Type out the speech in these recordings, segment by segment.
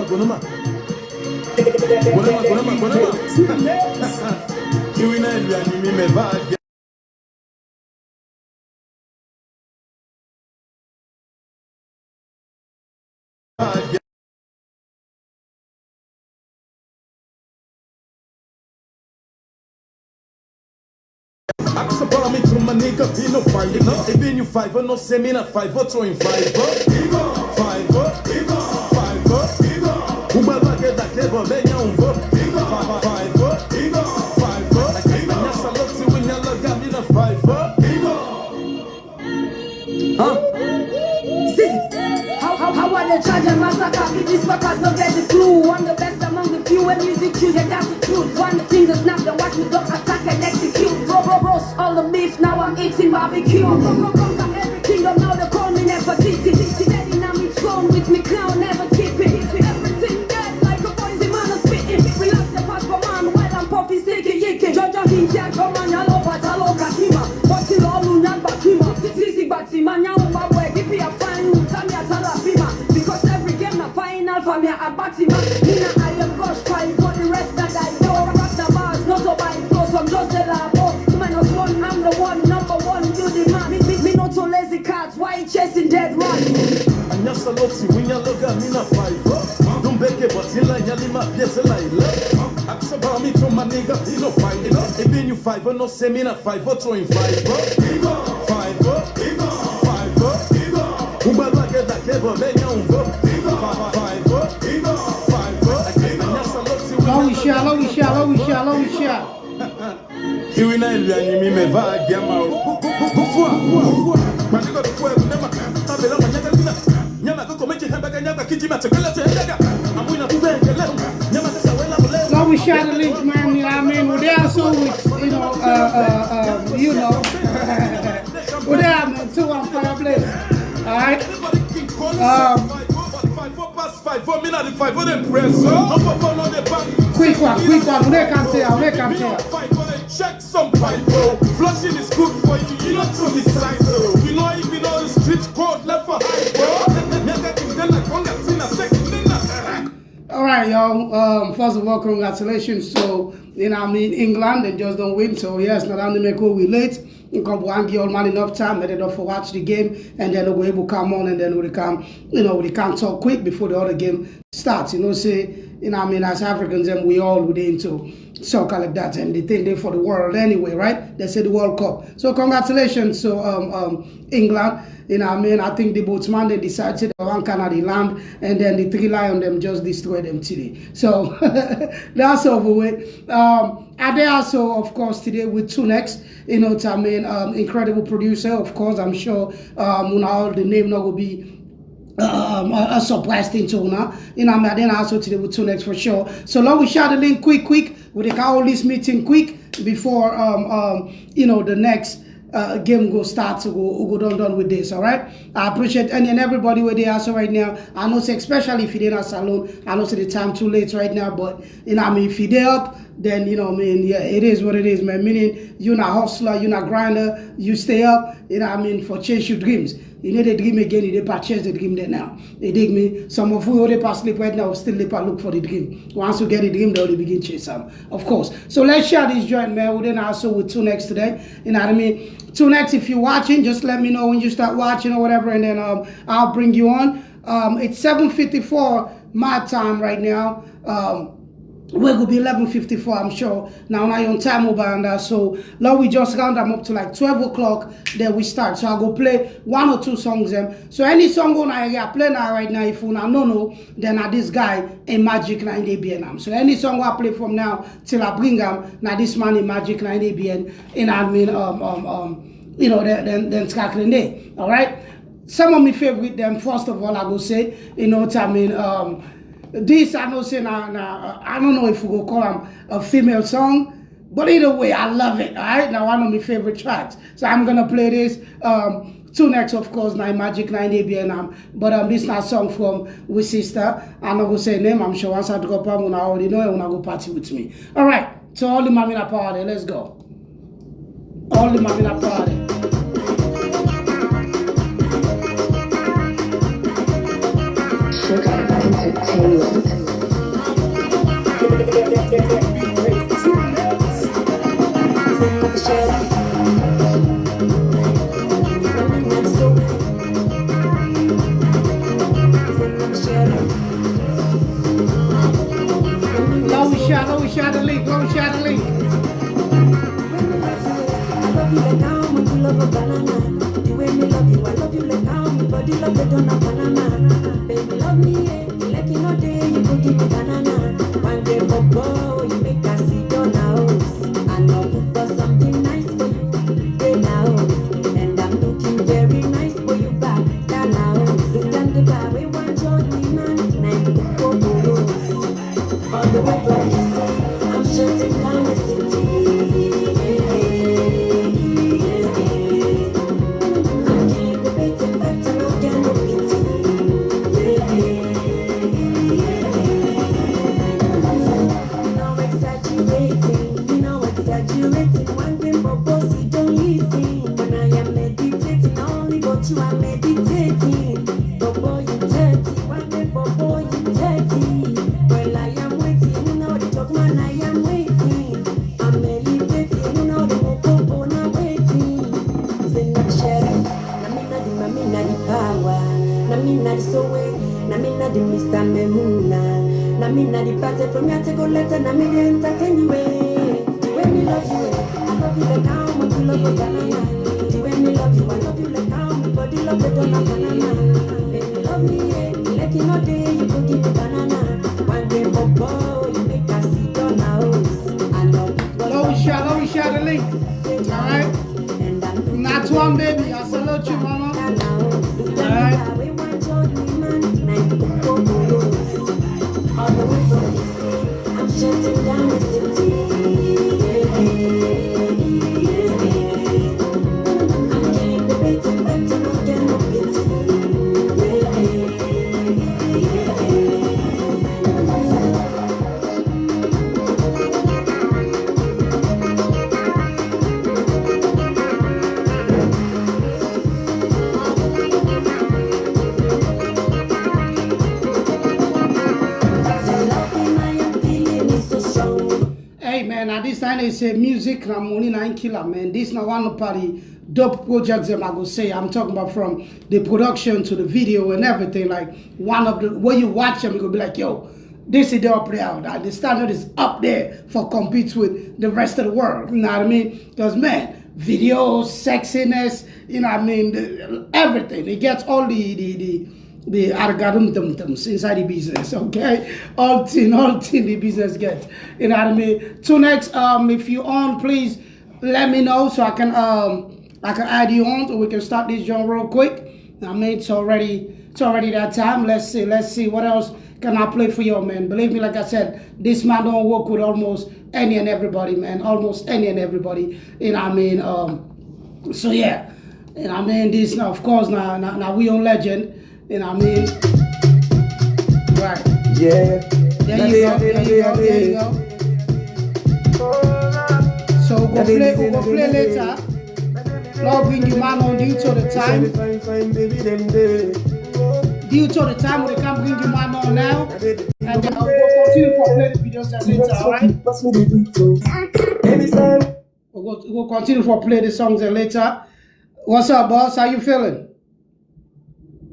Gunama. Accept me to my nigga, be no fight, you know. Even you five, no seminar five, throwing five, five. Umaba get that clever, then you vote. Five. I salute you when you look at me, the five. How are they charging massacre? These fuckers don't get the clue. I'm the best among the few when music cues, yeah, that's the truth. One finger snap, then watch me dogs attack and execute. Roast all the beef, now I'm eating barbecue. Conquer every kingdom, now they call me Nefertiti. Steady now me throne with me crown, never keep it. Everything dead like a poison man is spitting. Relax the past for man, while I'm puffy sticky yicky. Jojo hintia, come on, yalo patalo kakima. Boti lolu nyan bakima. Sisi bati manya umabwe, gipi a fine, tamia tala pima. Because every game na final for me a batima. Nina I am gosh fight for the rest that I know. Rock the bars, not so by close, I'm just the labo. One, I'm the one, number one, you the man. Me not so lazy cats, why you chasing dead rats? And just look, see when you look at me, not five. Don't beg it, but till I yell him up, yes, I love. Accept me to my nigga, he no fight, you know. Even you five, no seminar five, throwing five. Five. Umaba get that clever, then you vote. Five. Long we share. Here na eliani mi me va diama go Manigo do kwa nema tabela manyaka lina nyama ko komechi hambaka nyaka kijima tegela tega amwina kubenge leo nyama sasa wela leo. Now we share the link, man. You know what I mean? We're there so with we're there, man. 2 on fireplace. All right. 4 minutes, 5 of them press. Quick one. We can't tell. Check some pipe, bro. Flushing is good for you. You not to the side, bro. You know even all the street code left for high, bro. All right, y'all. First of all, congratulations. So, you know, I mean, England, they just don't win. So, yes, not only make we late. You come and give all man enough time, let it off for watch the game, and then we're able to come on, and then we can talk quick before the other game starts. You know, say, you know, I mean, as Africans, and we all would into soccer like that, and they think they're for the world anyway, right? They say the World Cup. So congratulations, so England. You know, I mean, I think the boatsman they decided to one Canada land, and then the 3 lions them just destroyed them today. So that's over with. Are they also, of course, today with Tunex, you know what I mean? Incredible producer, of course. I'm sure all the name not will be a surprise thing to now. You know, I then also today with Tunex for sure. So now we share the link quick. We can all this meeting quick before the next game go start to go done with this. All right, I appreciate any and everybody where they are. So right now, I know, say, especially if you're in a salon, I know say the time too late right now, but you know, I mean, if you're up, then you know, I mean, yeah, it is what it is, man. Meaning you're not hustler, you're not grinder, you stay up, you know, I mean, for chase your dreams. You need a dream again, you need chase the dream there now. You dig me? Some of you already pass sleep right now, still look for the dream. Once you get the dream, they already begin chase them, of course. So let's share this joint, man. We then also with Tunex today. You know what I mean? Tunex, if you're watching, just let me know when you start watching or whatever, and then I'll bring you on. It's 7:54 my time right now. We're going to be 11:54, I'm sure. Now I on time over and that. So now we just round them up to like 12 o'clock. Then we start. So I'll go play 1 or 2 songs. So any song on I play now right now, if you know, then this guy in Magic 9 ABN. So any song I play from now till I bring him, now this man in Magic 9 ABN, and I mean, then Skakrin Day. All right. Some of my favorite them, first of all, I go say, you know what I mean, this I know say I don't know if we go call them a female song, but either way I love it. All right, now one of my favorite tracks. So I'm gonna play this. Tunex, of course, now Magic 9 ABN. But this not song from with sister. I'm not gonna say name. I'm sure once I drop them, I already know it when I go party with me. All right. So all the mamina party, let's go. All the mamina party. Low shot the link. I love you like how much you love a banana. The way me love you, I love you like how my body love it on a banana. Baby, love me, eh? Like you know day, you go give me banana. One day, bobo, you make a sit on a house. I know look for something nice for you, stay now. And I'm looking very nice for you back, down now. Look down the bar, we want your demand, night to go. All the way from the sea, I'm shutting down the city. You are meditating, bobo you dirty. One day bobo you dirty. Well I am waiting, you know the talk man I am waiting. I'm meditating, you know the bobo na waiting. Say na sharing, na me na the power, na me na the soul, na me na the Mr. Memuna, na me na the party from here to go letter, na me the entertain you. The way me love you, I love you like how much you love a banana. The way me love you, I love you like how body love it on a banana. Baby love me, eh? Like you know day, you go give me banana. One day, bobo, you make a sit on a house. I know Low shot the link. Alright? Not one baby, I salute you, mama. Alright? We want your demand, night to go. All the way from the sea, I'm shutting down the city. Now this time they say music na money na killer, man. This na one of the dope projects that I go say. I'm talking about from the production to the video and everything. Like one of the when you watch them, you go be like, yo, this is up there. The standard is up there for competes with the rest of the world. You know what I mean? Because man, video, sexiness, you know what I mean, everything. It gets all the argadum-dum-dums inside the business, okay? All thing the business gets. You know what I mean? Tunex, if you on, please let me know so I can add you on so we can start this joint real quick. I mean, it's already that time. Let's see what else can I play for you, man. Believe me, like I said, this man don't work with almost any and everybody, man. Almost any and everybody. You know what I mean? So yeah. You know what I mean? This now, of course, now we on legend. You know what I mean? Right. Yeah. There you go. So we'll go play later. Lord, bring you man on due to the time. Due to the time, we can't bring you man on now. And then we'll continue to play the videos later, alright? We'll continue to play the songs later. What's up, boss? How you feeling?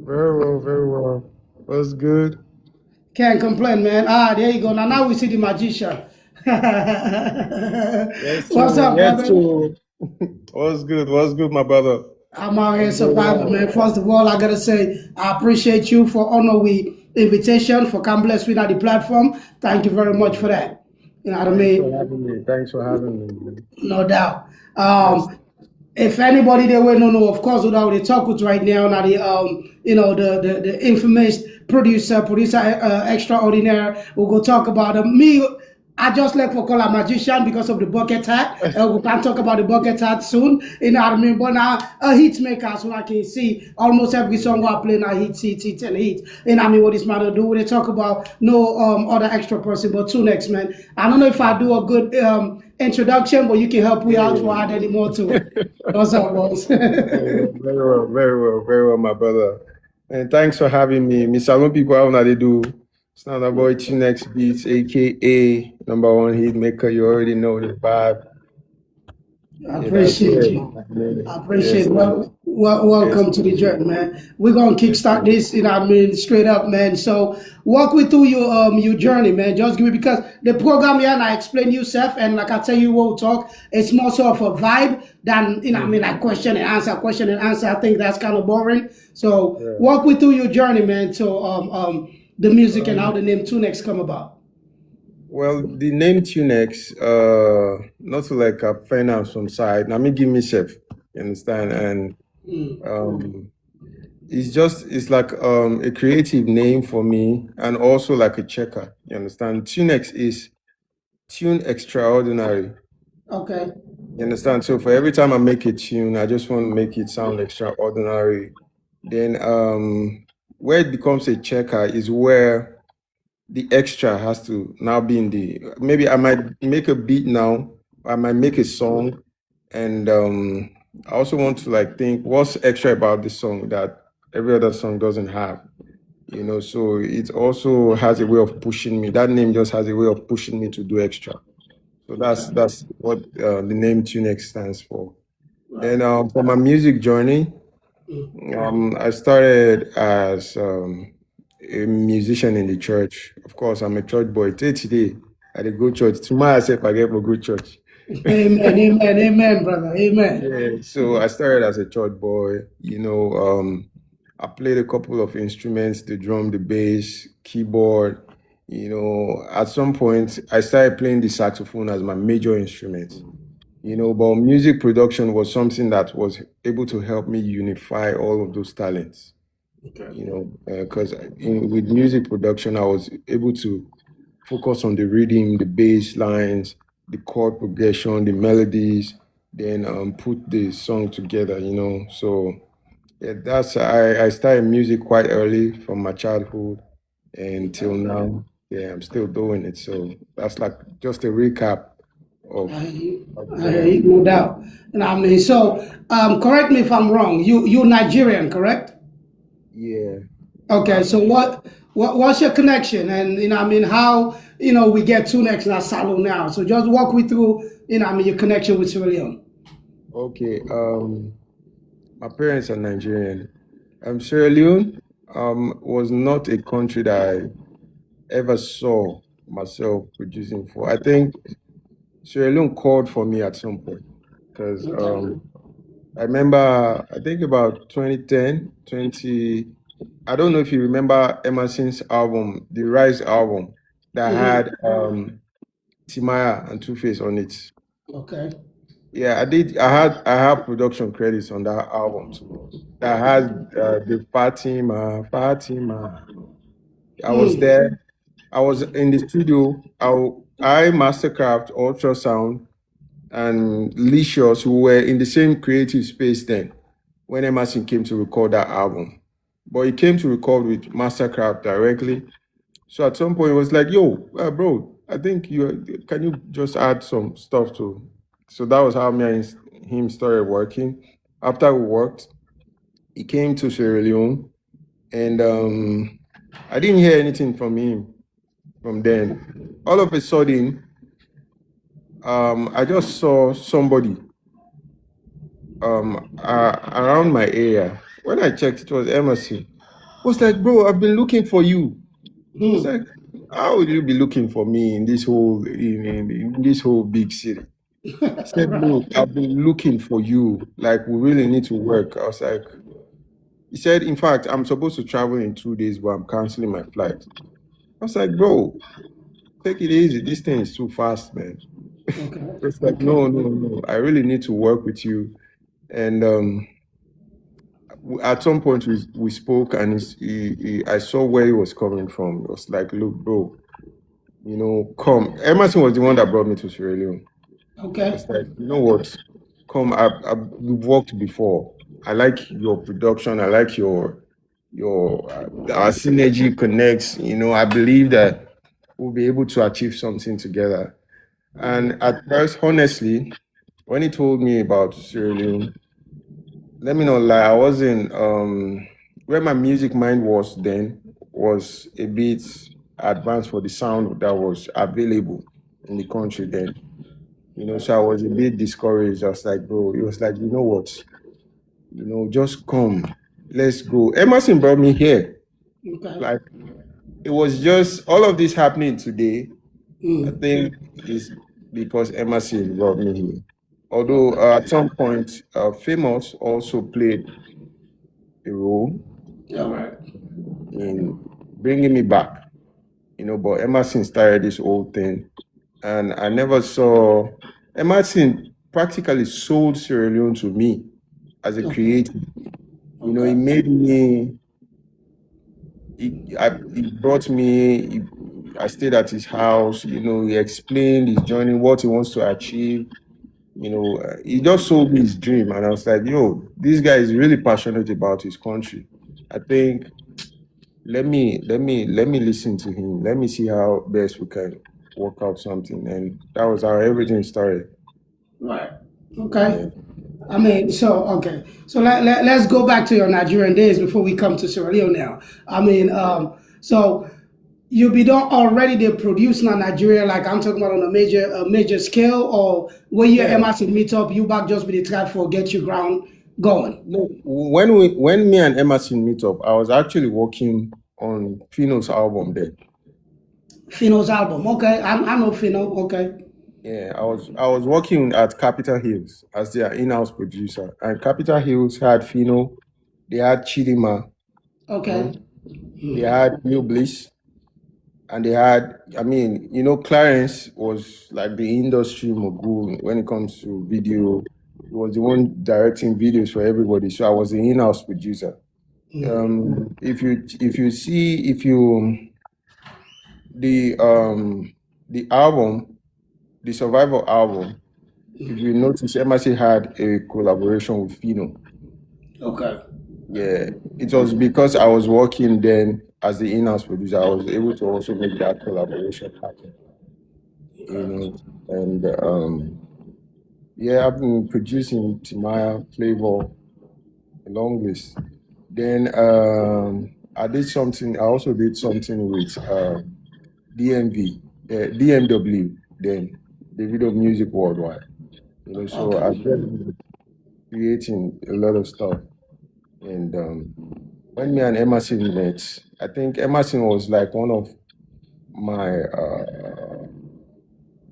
Very well. That's good. Can't complain, man. There you go. Now we see the magician. What's up, brother? What's good, my brother? I'm out here surviving, man. First of all, I gotta say, I appreciate you for honor with invitation for Come Bless Me at the platform. Thank you very much for that. You know what I mean? Thanks for having me. No doubt. If anybody they will know, of course, without the talk with right now, now the the infamous producer extraordinaire, we'll go talk about him. Me, I just like for call a magician because of the bucket hat. We can talk about the bucket hat soon. You know what I mean? But now a hit maker, so I can see almost every song I play now hit and hit. You know what I mean? What this man do? They talk about no other extra person but Tunex, man. I don't know if I do a good introduction, but you can help me out to add any more to it. What's up, boss? Very well, my brother. And thanks for having me. Miss Salon people, how they do? It's not about Tunex Beats, aka number one hit maker. You already know the vibe. I Yeah, that's appreciate it. you. I Yes, appreciate it. man. Yes, Welcome to the man. journey, man. We're gonna Yes, kickstart man. this, straight up, man. So walk me through your journey, man. Just give me because the program here and I explain yourself and like I tell you what we talk, it's more sort of a vibe than like question and answer. I think that's kind of boring. So Yeah. walk me through your journey, man, to the music and how Um, the name Tunex come about. well, the name Tunex, not to like a finance from side. Now me give me chef, you understand? And um it's like a creative name for me and also like a checker. You understand? Tunex is tune extraordinary. Okay. You understand? So for every time I make a tune, I just want to make it sound extraordinary. Then where it becomes a checker is where the extra has to now be in the maybe I might make a beat now, I might make a song, and I also want to like think what's extra about this song that every other song doesn't have. So it also has a way of pushing me. That name just has a way of pushing me to do extra. So that's what the name Tunex stands for. Right. Then for my music journey, I started as a musician in the church. Of course, I'm a church boy. Today, I dey go church. Tomorrow, I say I get for good church. Amen, amen, amen, brother. Amen. Yeah, so I started as a church boy. I played a couple of instruments, the drum, the bass, keyboard. At some point, I started playing the saxophone as my major instrument. But music production was something that was able to help me unify all of those talents. Okay. Because with music production, I was able to focus on the rhythm, the bass lines, the chord progression, the melodies, then put the song together. So yeah, I started music quite early from my childhood until now. Yeah, I'm still doing it. So that's like just a recap of, I, of I where hear I'm. you, no doubt. So correct me if I'm wrong. You're Nigerian, correct? Yeah, Okay, half so Nigeria. what's your connection? And how we get Tunex and Salo now. So just walk me through your connection with Sierra Leone. Okay. My parents are Nigerian. Sierra Leone was not a country that I ever saw myself producing for. I think Sierra Leone called for me at some point because Okay. I remember, I think about 2010, 20. I don't know if you remember Emerson's album, the Rise album, that Hmm. had Timaya and Two Face on it. Okay. Yeah, I did. I had production credits on that album too. That has the Fatima. I was Mm. there. I was in the studio. I Mastercraft, Ultrasound, and Licious, who were in the same creative space then when Emerson came to record that album. But he came to record with Mastercraft directly. So at some point, it was like, yo, bro, I think can you just add some stuff to. So that was how me and him started working. After we worked, he came to Sierra Leone, and I didn't hear anything from him from then. All of a sudden, I just saw somebody around my area. When I checked, it was Emerson. I was like, bro, I've been looking for you. I was Mm. like, how would you be looking for me in this whole big city? He said, Right. look, I've been looking for you. Like, we really need to work. I was like, he said, in fact, I'm supposed to travel in 2 days, but I'm canceling my flight. I was like, bro, take it easy. This thing is too fast, man. Okay. It's like, Okay. no, no, no. I really need to work with you. And at some point, we spoke, and I saw where he was coming from. It was like, look, bro, come. Emerson was the one that brought me to Sierra Leone. Okay. It's like, you know what? Come, we've worked before. I like your production. I like your our synergy connects. I believe that we'll be able to achieve something together. And at first, honestly, when he told me about Sierra Leone, let me not lie, I wasn't where my music mind was then was a bit advanced for the sound that was available in the country then. So I was a bit discouraged. I was like, bro, it was like, you know what? Just come. Let's go. Emerson brought me here. Okay. Like, it was just all of this happening today. I think is because Emerson brought me here. Although at some point, Famous also played a role All right. in bringing me back. But Emerson started this whole thing, and I never saw Emerson practically sold Sierra Leone to me as a creator. He made me. He brought me. I stayed at his house. He explained his journey, what he wants to achieve. He just sold me his dream, and I was like, "Yo, this guy is really passionate about his country. I think let me listen to him. Let me see how best we can work out something." And that was how everything started. Right. Okay. I mean, so let's go back to your Nigerian days before we come to Sierra Leone now. I mean, so you be done already they produce now Nigeria, like I'm talking about on a major scale, or when you Emerson meet up, you back just be the try for get your ground going. No, when me and Emerson meet up, I was actually working on Fino's album then. Fino's album, okay. I know Fino, okay. Yeah, I was working at Capitol Hills as their in-house producer, and Capitol Hills had Fino, they had Chidima, Okay. they had New Bliss, and they had, Clarence was like the industry mogul when it comes to video. He was the one directing videos for everybody, so I was the in-house producer. If you see the album, the Survival album, if you notice, Emerson had a collaboration with Fino. Okay. Yeah, it was because I was working then as the in-house producer. I was able to also make that collaboration happen. And yeah, I've been producing Timaya, Flavor, a long list. Then I also did something with DMW, then the Video Music Worldwide. So I've been creating a lot of stuff. And when me and Emerson met, I think Emerson was like one of my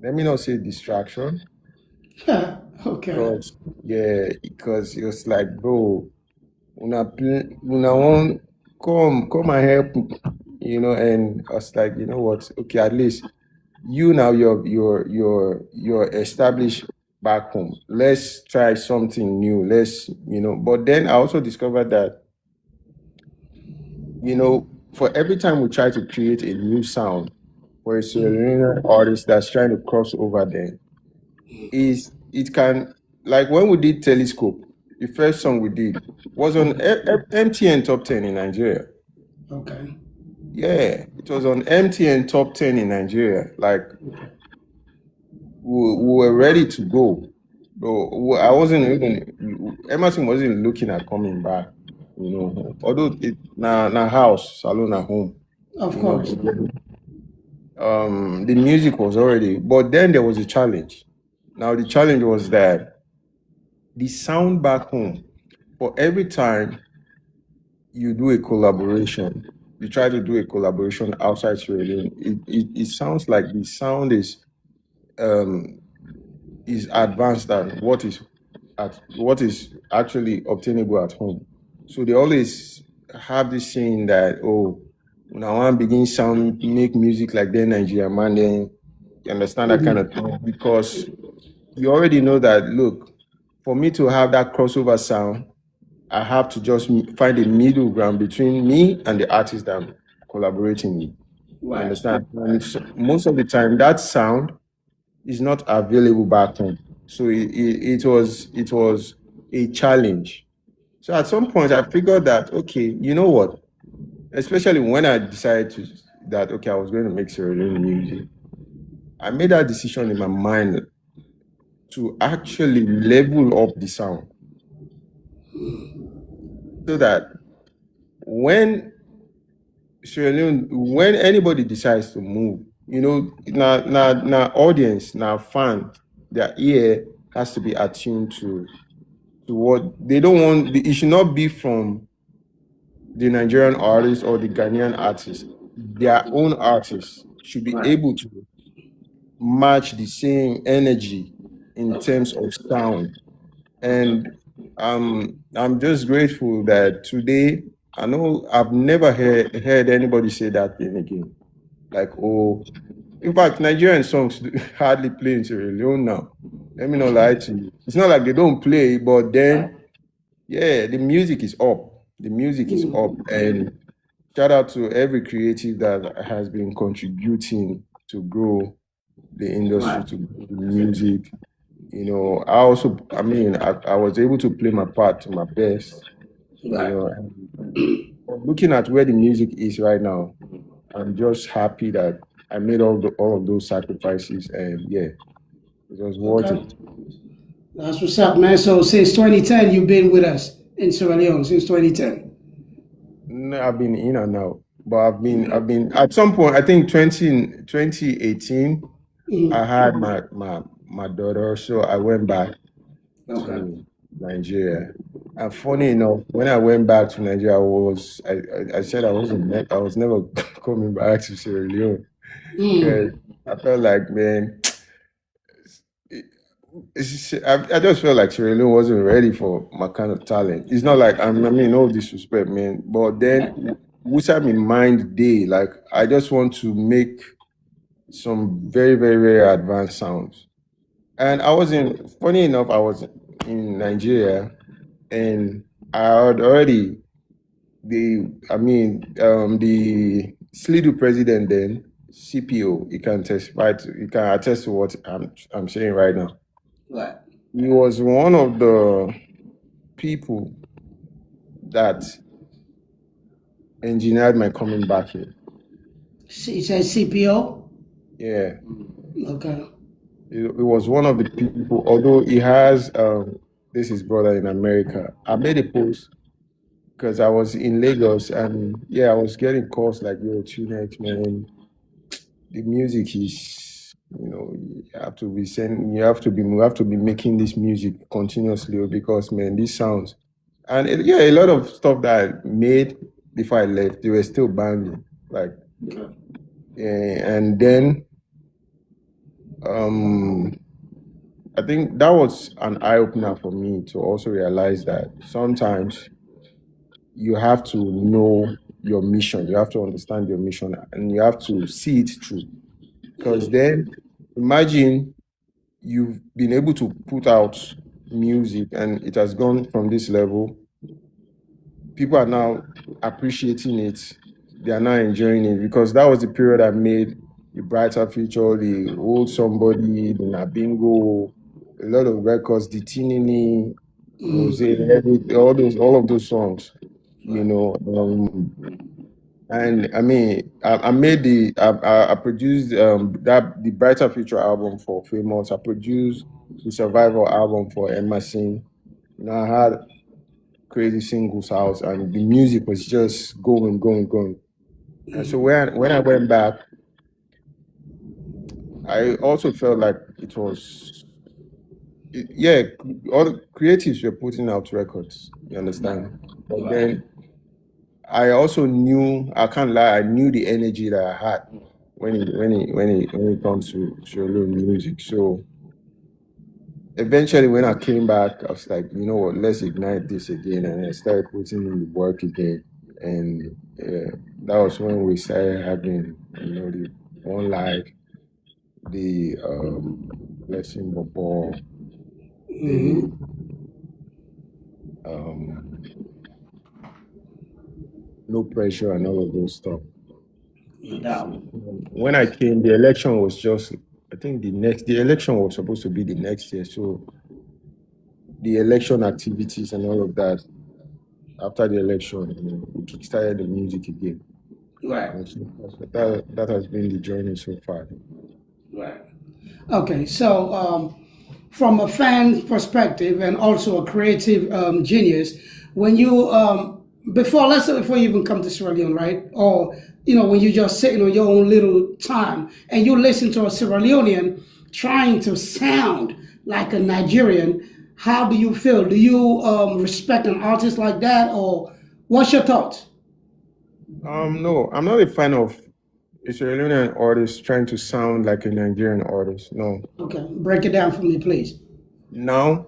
let me not say distraction. Okay. Because it was like, bro, una want come and help, and I was like, you know what? Okay, at least you now you're established back home. Let's try something new. But then I also discovered that, for every time we try to create a new sound for a Sierra Leone artist that's trying to cross over there, it can, like when we did Telescope, the first song we did was on MTN Top 10 in Nigeria. Okay. Yeah, it was on MTN Top 10 in Nigeria. Like, we were ready to go. Emerson wasn't looking at coming back, although it na house, salon at home. Of course. The music was already, but then there was a challenge. Now the challenge was that the sound back home, for every time you do a collaboration, you try to do a collaboration outside Sierra Leone, it sounds like the sound is advanced than what is actually obtainable at home. So they always have this saying that, when I want to begin make music like the Nigerian man, then you understand that kind of thing, because you already know that, look, for me to have that crossover sound, I have to just find a middle ground between me and the artist that I'm collaborating with. You understand? And so most of the time, that sound is not available back home. So it was a challenge. So at some point, I figured that, okay, you know what? Especially when I decided I was going to make Sierra Leone music, I made that decision in my mind to actually level up the sound, so that when Sierra Leone, when anybody decides to move, now audience, now fan, their ear has to be attuned to what they don't want. It should not be from the Nigerian artist or the Ghanaian artist. Their own artists should be able to match the same energy in terms of sound. And I'm just grateful that today, I know I've never heard anybody say that thing again. Like, oh, in fact, Nigerian songs hardly play in Sierra Leone now. Let me not lie to you. It's not like they don't play, but then, yeah, the music is up. The music is up. And shout out to every creative that has been contributing to grow the industry, to grow the music. I was able to play my part to my best. Looking at where the music is right now, I'm just happy that I made all of those sacrifices, and yeah, it was worth it. That's what's up, man. So since 2010, you've been with us in Sierra Leone since 2010. No, I've been in and out, but I've been at some point. I think 2018. I had my daughter, so I went back to Nigeria. And funny enough, when I went back to Nigeria, I said I was never coming back to Sierra Leone because I felt like, man, I just felt like Sierra Leone wasn't ready for my kind of talent. It's not like no disrespect, man, but then what's up in mind day, like I just want to make some very, very, very advanced sounds. And funny enough, I was in Nigeria, and I had already the Slidu president then, CPO, he can attest to what I'm saying right now. Right. He was one of the people that engineered my coming back here. He said CPO? Yeah. Okay. It was one of the people, although he has his brother in America. I made a post because I was in Lagos, and yeah, I was getting calls like, yo, Tunex, man, the music is, you have to be making this music continuously, because man, these sounds, and a lot of stuff that I made before I left, they were still banging, like, and then I think that was an eye-opener for me to also realize that sometimes you have to know your mission, you have to understand your mission, and you have to see it through. Because then, imagine you've been able to put out music and it has gone from this level. People are now appreciating it. They are now enjoying it, because that was the period I made the Brighter Future, the Old Somebody, the Nabingo, a lot of records, the Tinini, Rose, all of those songs, and I mean, I produced the Brighter Future album for Famous. I produced the Survival album for Emerson. I had crazy singles out, and the music was just going. And so when I went back, I also felt like it was, all the creatives were putting out records, you understand? But then I also knew, I can't lie, I knew the energy that I had when it comes to Sierra Leone music. So eventually when I came back, I was like, you know what, let's ignite this again, and I started putting in the work again. And that was when we started having, the One Life, the Blessing Ball, the No Pressure, and all of those stuff. When I came, the election was just, I think the election was supposed to be the next year. So the election activities and all of that, after the election, we kickstarted the music again. Right. So that has been the journey so far. Right. Okay. So from a fan perspective and also a creative genius, when you before, let's say before you even come to Sierra Leone, right? Or when you're just sitting on your own little time and you listen to a Sierra Leonean trying to sound like a Nigerian, how do you feel? Do you respect an artist like that, or what's your thoughts? No, I'm not a fan of Israeli artists trying to sound like a Nigerian artist. No. Okay, break it down for me, please. Now,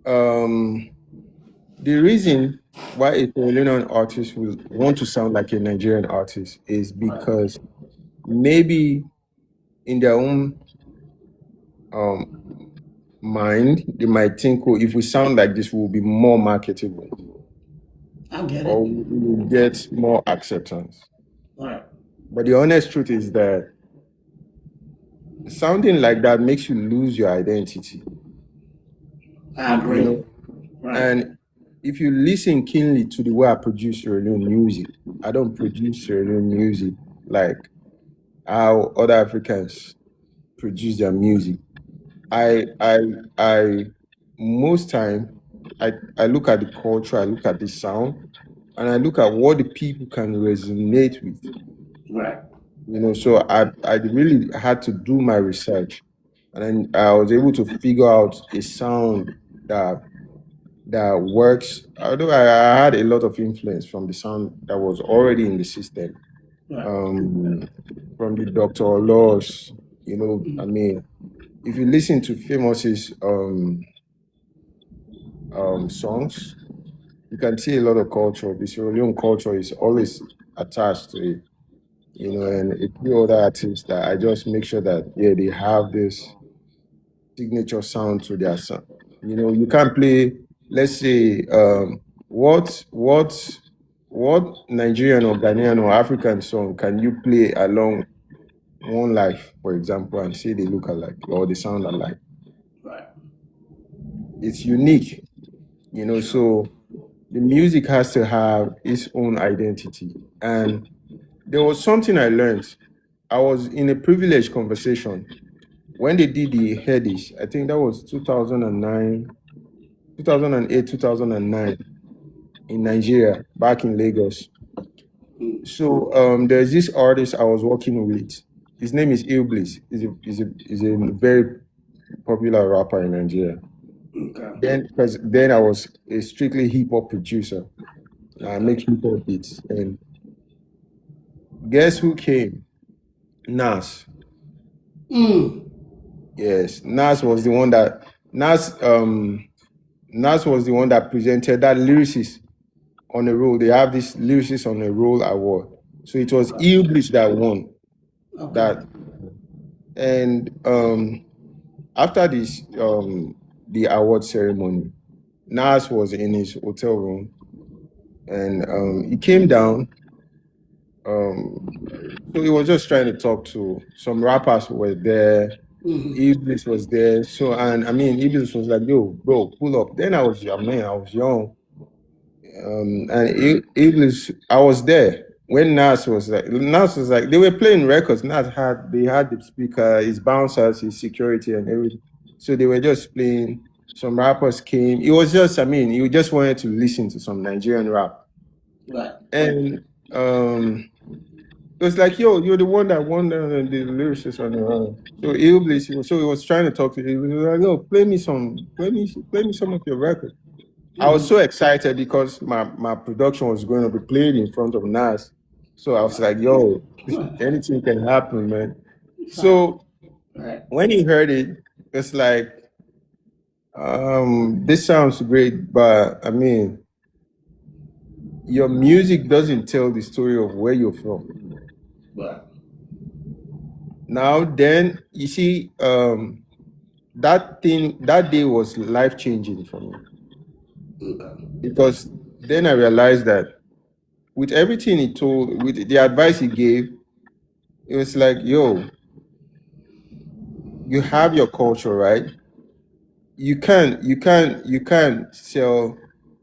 um, the reason why a Sierra Leonean artist will want to sound like a Nigerian artist is because maybe in their own um, mind, they might think, oh, if we sound like this, we'll be more marketable I get or it. we will get more acceptance. All right. But the honest truth is that sounding like that makes you lose your identity, I you agree. know. Right. And if you listen keenly to the way I produce Sierra Leone music, I don't produce Sierra Leone music like how other Africans produce their music. I most time I look at the culture, I look at the sound, and I look at what the people can resonate with. Right. So I really had to do my research, and then I was able to figure out a sound that works. Although I had a lot of influence from the sound that was already in the system, Right. from the Dr. Laws. I mean, if you listen to Famous's songs, you can see a lot of culture. The Sierra Leone culture is always attached to it. And a few other artists that I just make sure that they have this signature sound to their sound. You can't play, let's say, what Nigerian or Ghanaian or African song can you play along One Life, for example, and say they look alike or they sound alike? Right. It's unique, so the music has to have its own identity. And there was something I learned. I was in a privileged conversation when they did the Headies. I think that was 2009, 2008, 2009 in Nigeria, back in Lagos. So there's this artist I was working with. His name is Iblis. He's a very popular rapper in Nigeria. Okay. Because then I was a strictly hip hop producer. I make hip hop beats. And guess who came? Nas. Yes, Nas was the one that Nas was the one that presented that lyricist on a roll. They have this lyricist on a roll award. So it was Iblis that won that. And after this the award ceremony, Nas was in his hotel room and he came down. So he was just trying to talk to some rappers who were there. Iblis was there. So, and I mean, Iblis was like, yo, bro, pull up. Then I was young, man, I was young. And Iblis, I was there when Nas was like, they were playing records. They had the speaker, his bouncers, his security and everything. So they were just playing. Some rappers came. It was just, I mean, you just wanted to listen to some Nigerian rap. Right. And it was like, yo, you're the one that won the lyricist on the run. So Iblis, he was trying to talk to him. He was like, yo, play me some of your records. I was so excited because my production was going to be played in front of Nas. So I was like, yo, anything can happen, man. So when he heard it, it's like, this sounds great, but I mean, your music doesn't tell the story of where you're from. Right. Now, then, you see, that day was life-changing for me. Because then I realized that with everything he told, with the advice he gave, it was like, yo, you have your culture, right? You can't sell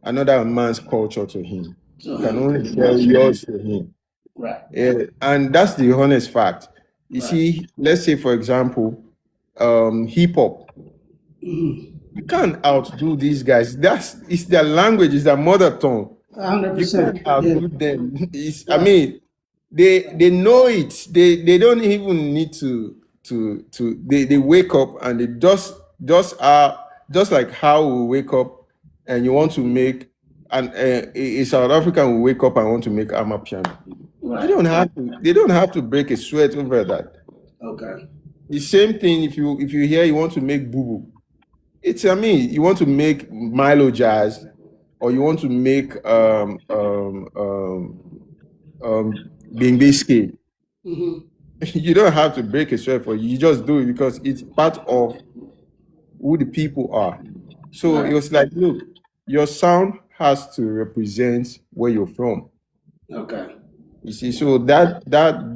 another man's culture to him. You can only sell yours to him. Right. And that's the honest fact. You see, let's say, for example, hip hop. You can't outdo these guys. It's their language, it's their mother tongue. You 100%. can't Yeah. outdo them. I mean, they know it. They don't even need to they wake up and they just are just like how we wake up and you want to make and a South African will wake up and want to make amapiano. Right. They don't have to break a sweat over that. Okay. The same thing if you hear you want to make boo boo. It's I mean you want to make Milo jazz or you want to make Bing Mm-hmm. you don't have to break a sweat for you just do it because it's part of who the people are. So it was like, look, your sound has to represent where you're from. Okay. You see, so that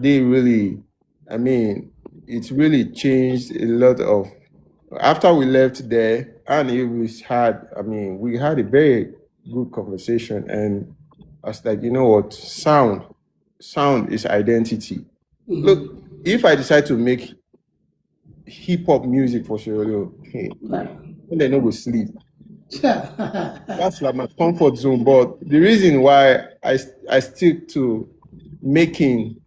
day really, I mean, it really changed a lot of. After we left there, and we had a very good conversation, and I was like, you know what, sound is identity. Look, if I decide to make hip hop music for Sierra Leone, hey, they no go sleep. That's like my comfort zone. But the reason why I stick to making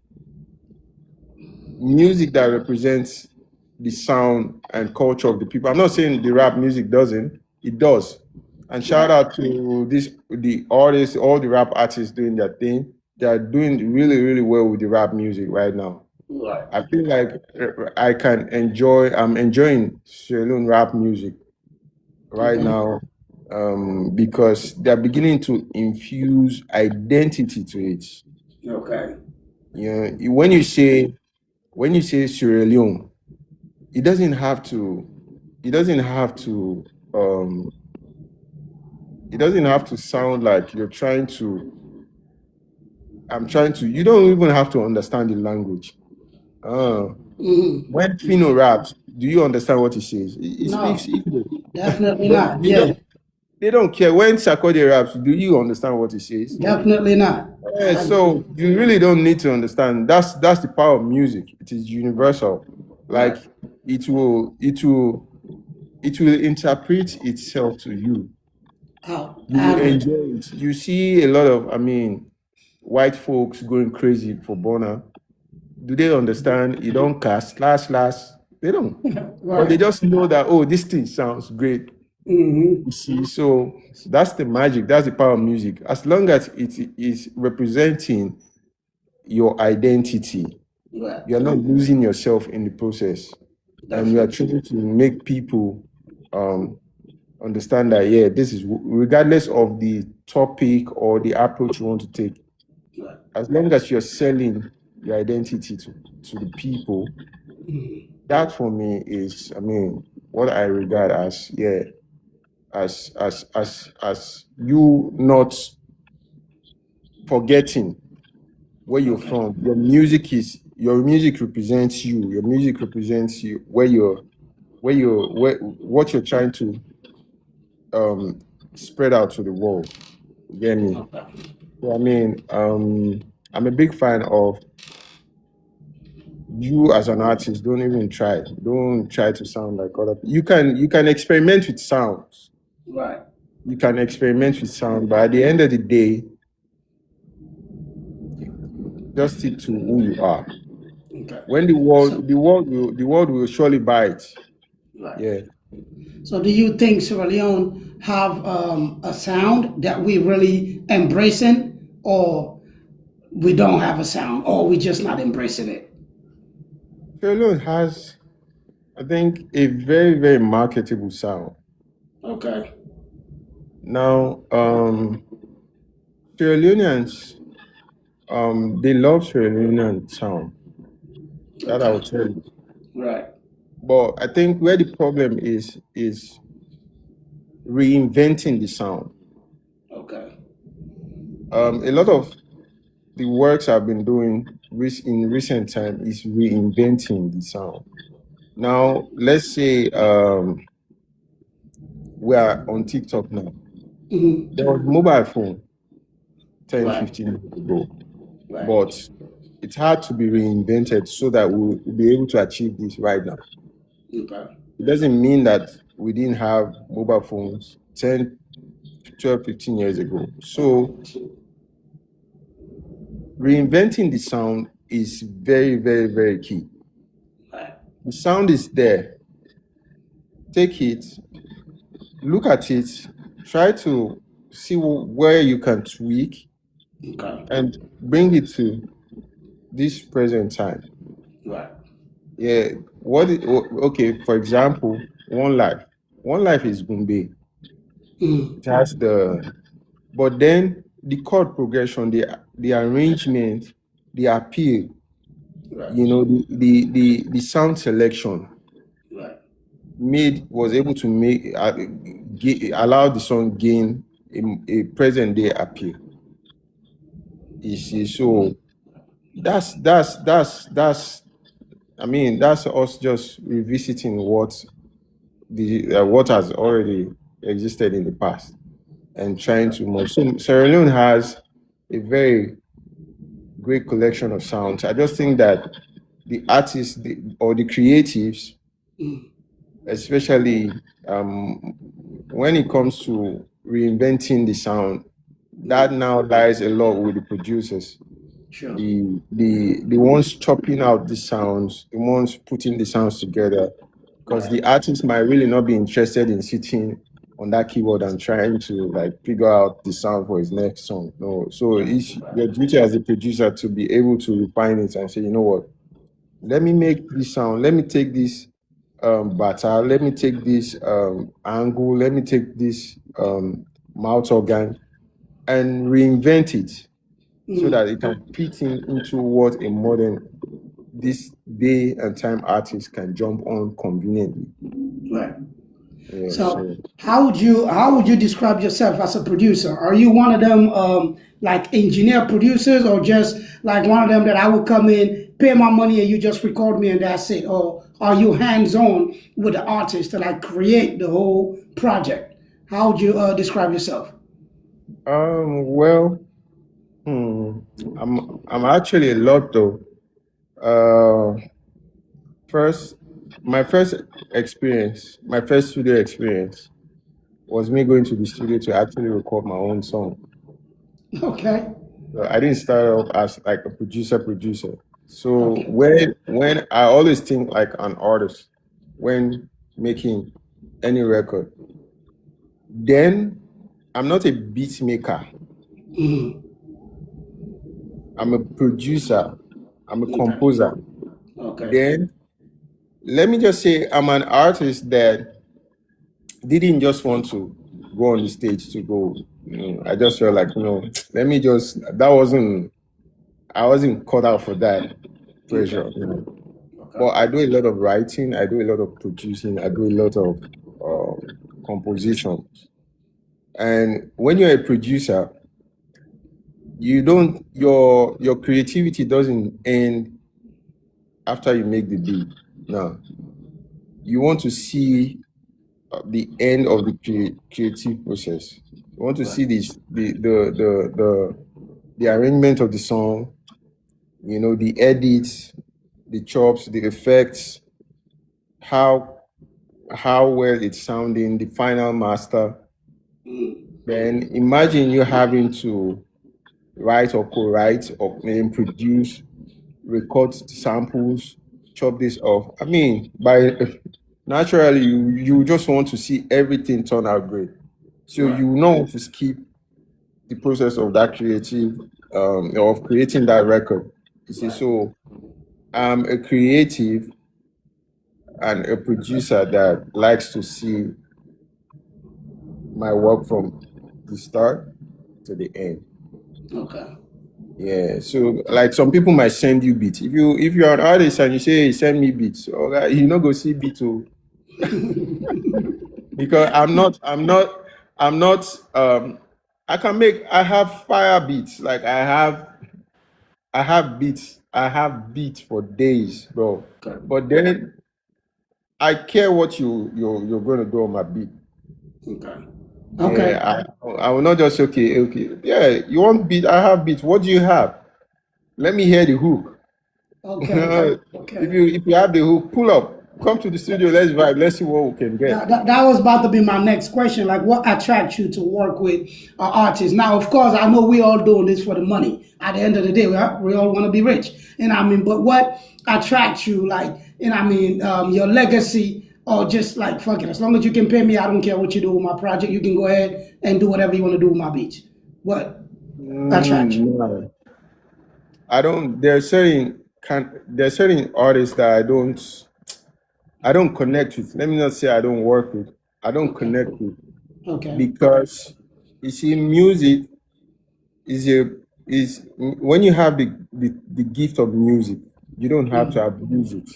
music that represents the sound and culture of the people. I'm not saying the rap music doesn't, it does. And shout out to the artists, all the rap artists doing their thing. They are doing really, really well with the rap music right now. Right. I feel like I'm enjoying Sierra Leone rap music right now because they're beginning to infuse identity to it. Okay. You know, when you say Sierra Leone, it doesn't have to sound like you're trying to you don't even have to understand the language. When Fino raps, do you understand what he says? He No. speaks English. Definitely not. Yeah. They don't care. When Sarkodie raps, do you understand what he says? Definitely not. Yeah, so you really don't need to understand. That's the power of music. It is universal. Like it will interpret itself to you. Oh, You will enjoy it. You see a lot of white folks going crazy for Bonner. Do they understand? You don't cast slash. They don't. But they just know that this thing sounds great. You see, so that's the magic. That's the power of music. As long as it is representing your identity, you're not losing yourself in the process, and you are trying to make people understand that this is regardless of the topic or the approach you want to take. As long as you're selling your identity to the people, that for me is, what I regard as as you not forgetting where you're from. Your music represents you. Your music represents you what you're trying to spread out to the world. You get me? So, I'm a big fan of you as an artist. Don't try to sound like other people. You can experiment with sounds. Right. You can experiment with sound, but at the end of the day, just stick to who you are. Okay. When the world will surely buy it. Right. Yeah. So do you think Sierra Leone have a sound that we really embracing, or we don't have a sound, or we just not embracing it? Sierra Leone has, I think, a very, very marketable sound. Okay. Now, Sierra Leoneans, they love Sierra Leonean sound. That I will tell you. Right. But I think where the problem is reinventing the sound. Okay. A lot of the works I've been doing in recent time is reinventing the sound. Now, let's say we are on TikTok now. There was mobile phone 10, 15 years ago. Right. But it had to be reinvented so that we'll be able to achieve this right now. Okay. It doesn't mean that we didn't have mobile phones 10, 12, 15 years ago. So reinventing the sound is very, very, very key. The sound is there. Take it, look at it, try to see where you can tweak and bring it to this present time. Right. Yeah. Okay, for example, One Life. One Life is Gumbe. It has but then the chord progression, the arrangement, the appeal, the sound selection was able to make allow the song gain a present day appeal. You see, so that's I mean, that's us just revisiting what has already existed in the past and trying to move. So Sierra Leone has a very great collection of sounds. I just think that the artists or the creatives, especially when it comes to reinventing the sound, that now lies a lot with the producers. Sure. The ones chopping out the sounds, the ones putting the sounds together, because the artist might really not be interested in sitting on that keyboard and trying to like figure out the sound for his next song. No, so it's your duty as a producer to be able to refine it and say, you know what, let me make this sound, let me take this bata, let me take this angle, let me take this mouth organ and reinvent it so that it can fit into what a modern this day and time artist can jump on conveniently. Right. Yeah, so how would you describe yourself as a producer? Are you one of them like engineer producers, or just like one of them that I would come in, pay my money, and you just record me and that's it? Or are you hands-on with the artist to like create the whole project? How would you describe yourself? Well, I'm actually a lot though. My first studio experience was me going to the studio to actually record my own song. Okay. So I didn't start off as like a producer. So when I always think like an artist when making any record, then I'm not a beat maker. I'm a producer. I'm a composer. Okay. Then let me just say I'm an artist that didn't just want to go on the stage to go. I just felt like, I wasn't cut out for that pressure. But I do a lot of writing, I do a lot of producing, I do a lot of composition. And when you're a producer, your creativity doesn't end after you make the beat. No, you want to see the end of the creative process. You want to see the arrangement of the song, the edits, the chops, the effects, how well it's sounding, the final master. Then imagine you having to write or co-write or produce, record samples, chop this off. I mean, naturally, you just want to see everything turn out great. So you will not want to skip the process of that creative, of creating that record. You see, so I'm a creative and a producer that likes to see my work from the start to the end. Okay. Yeah, so like some people might send you beats. If you're an artist and you say, hey, send me beats, okay, you not go see beats too. Because I'm not I have fire beats. Like I have beats for days, bro. Okay. But then I care what you're gonna do on my beat. Okay. Yeah, I will not just okay. Yeah, you want beat? I have beats. What do you have? Let me hear the hook. Okay. If you have the hook, pull up. Come to the studio. Let's vibe. Let's see what we can get. That was about to be my next question. Like, what attracts you to work with artists? Now, of course, I know we all doing this for the money. At the end of the day, we all want to be rich. And I mean, but what attracts you? Like, and I mean, your legacy, or just like, fuck it. As long as you can pay me, I don't care what you do with my project. You can go ahead and do whatever you want to do with my beats. What attracts you? No. I don't. There's certain artists that I don't connect with. Let me not say I don't work with. I don't connect with Okay. because you see, music is when you have the gift of music, you don't have to abuse it.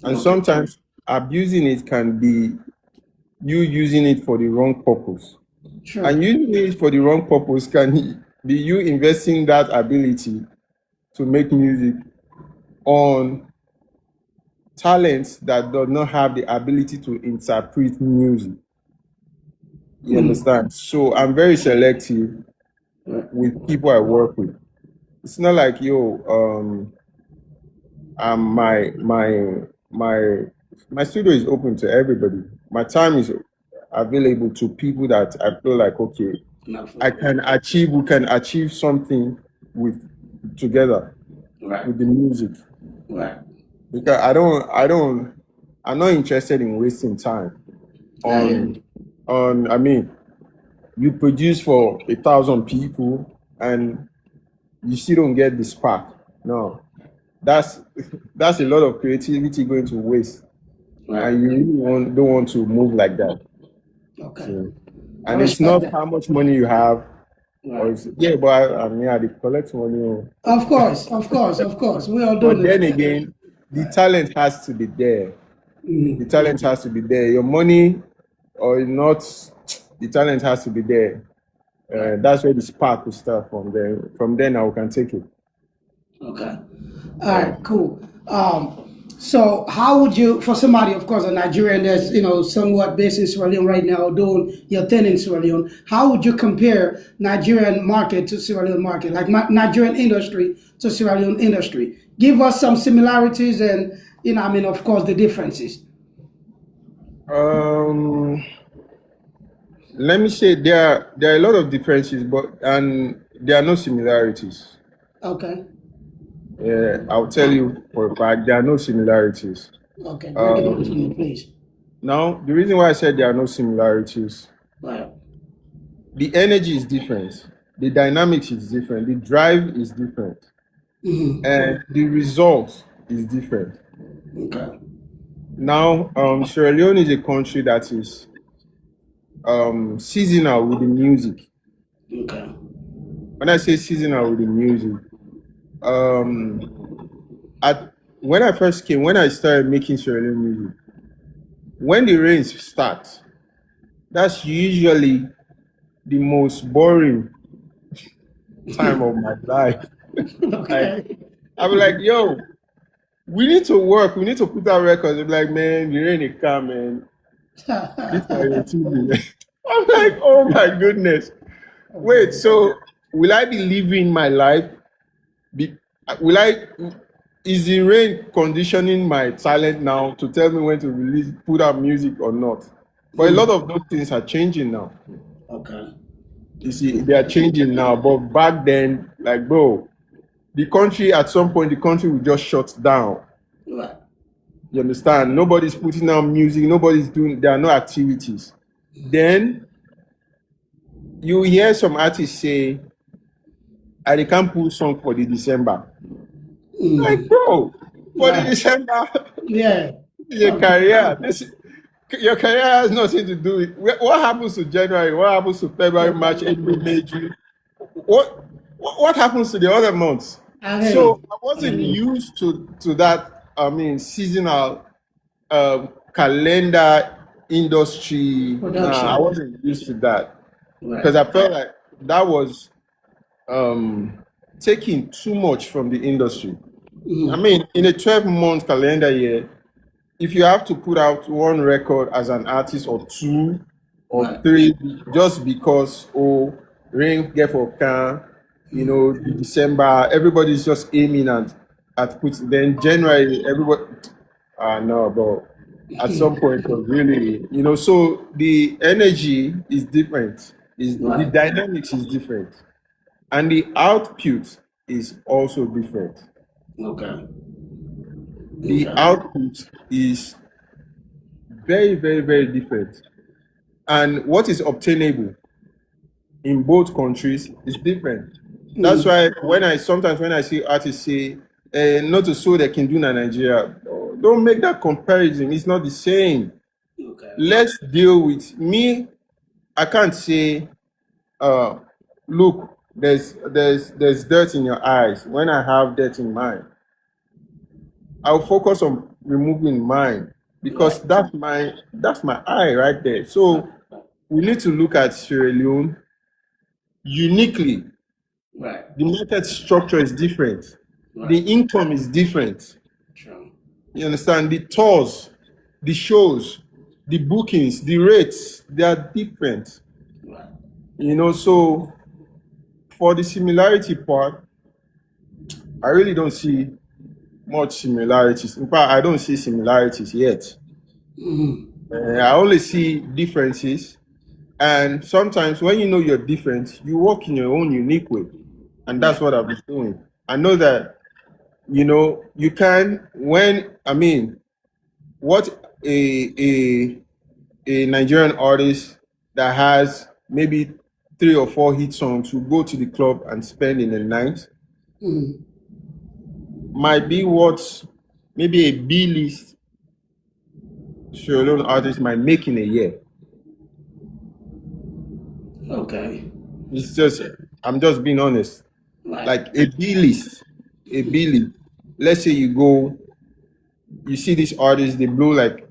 And sometimes abusing it can be you using it for the wrong purpose. Sure. And using it for the wrong purpose can be you investing that ability to make music on talents that do not have the ability to interpret music. You understand? So I'm very selective with people I work with. It's not like my studio is open to everybody. My time is available to people that I feel like we can achieve something with together with the music. Right. Because I'm not interested in wasting time I mean, you produce for 1,000 people and you still don't get the spark. No, that's a lot of creativity going to waste, and you really don't want to move like that. Okay. So, and it's not how much money you have. Or but I mean, I collect money. Of course. We all do. But then again, the talent has to be there. The talent has to be there. Your money or not, the talent has to be there. That's where the spark will start from there. From then now we can take it. Okay. All right, cool. So how would you, for somebody, of course, a Nigerian that's, somewhat based in Sierra Leone right now, doing your thing in Sierra Leone, how would you compare Nigerian market to Sierra Leone market, like Nigerian industry to Sierra Leone industry? Give us some similarities and, of course, the differences. Let me say there are a lot of differences, and there are no similarities. Okay. I'll tell you for a fact there are no similarities. Okay, break it down for me, please. Now, the reason why I said there are no similarities, the energy is different, the dynamics is different, the drive is different, and the result is different. Okay. Now, Sierra Leone is a country that is seasonal with the music. Okay. When I say seasonal with the music, when I started making Sierra Leone music, when the rains start, that's usually the most boring time of my life. Okay. I'll be like, yo, we need to work, we need to put out records. They'll be like, man, the rain is coming. I'm like, oh my goodness. Wait, so will I be living my life? Is the rain conditioning my talent now to tell me when to put out music or not? But a lot of those things are changing now. Okay. You see, they are changing now. But back then, like, bro, at some point, the country will just shut down. Right. You understand? Nobody's putting out music. There are no activities. Then you hear some artists say, I can't put song for the December. Like, bro, for the December, your career. Your career has nothing to do with what happens to January, what happens to February, March, April, May, June. What happens to the other months? So I wasn't used to that. I mean, seasonal calendar industry. I wasn't used to that because I felt like that was taking too much from the industry. I mean, in a 12-month calendar year, if you have to put out one record as an artist or two or three, just because rain get for car, December, everybody's just aiming at put. Then January, everybody, no, bro. at some point was really, so the energy is different, the Right. dynamics is different, and the output is also different. Okay. The output is very, very, very different. And what is obtainable in both countries is different. That's why when I see artists say, not to so they can do in Nigeria, don't make that comparison. It's not the same. Okay. Let's deal with me. I can't say, look, there's dirt in your eyes when I have dirt in mine. I'll focus on removing mine because that's my eye right there. So we need to look at Sierra Leone uniquely. Right. The market structure is different. The income is different. True. You understand? The tours, the shows, the bookings, the rates, they are different. Right. So for the similarity part, I really don't see much similarities. In fact, I don't see similarities yet. I only see differences. And sometimes when you know you're different, you work in your own unique way. And that's what I've been doing. I know that, you can, what a Nigerian artist that has maybe 3 or 4 hit songs will go to the club and spend in a night might be what maybe a B-list Sierra Leone artist might make in a year. Okay. It's just, I'm just being honest. Right. Like a B-list. Let's say you see these artists, they blow like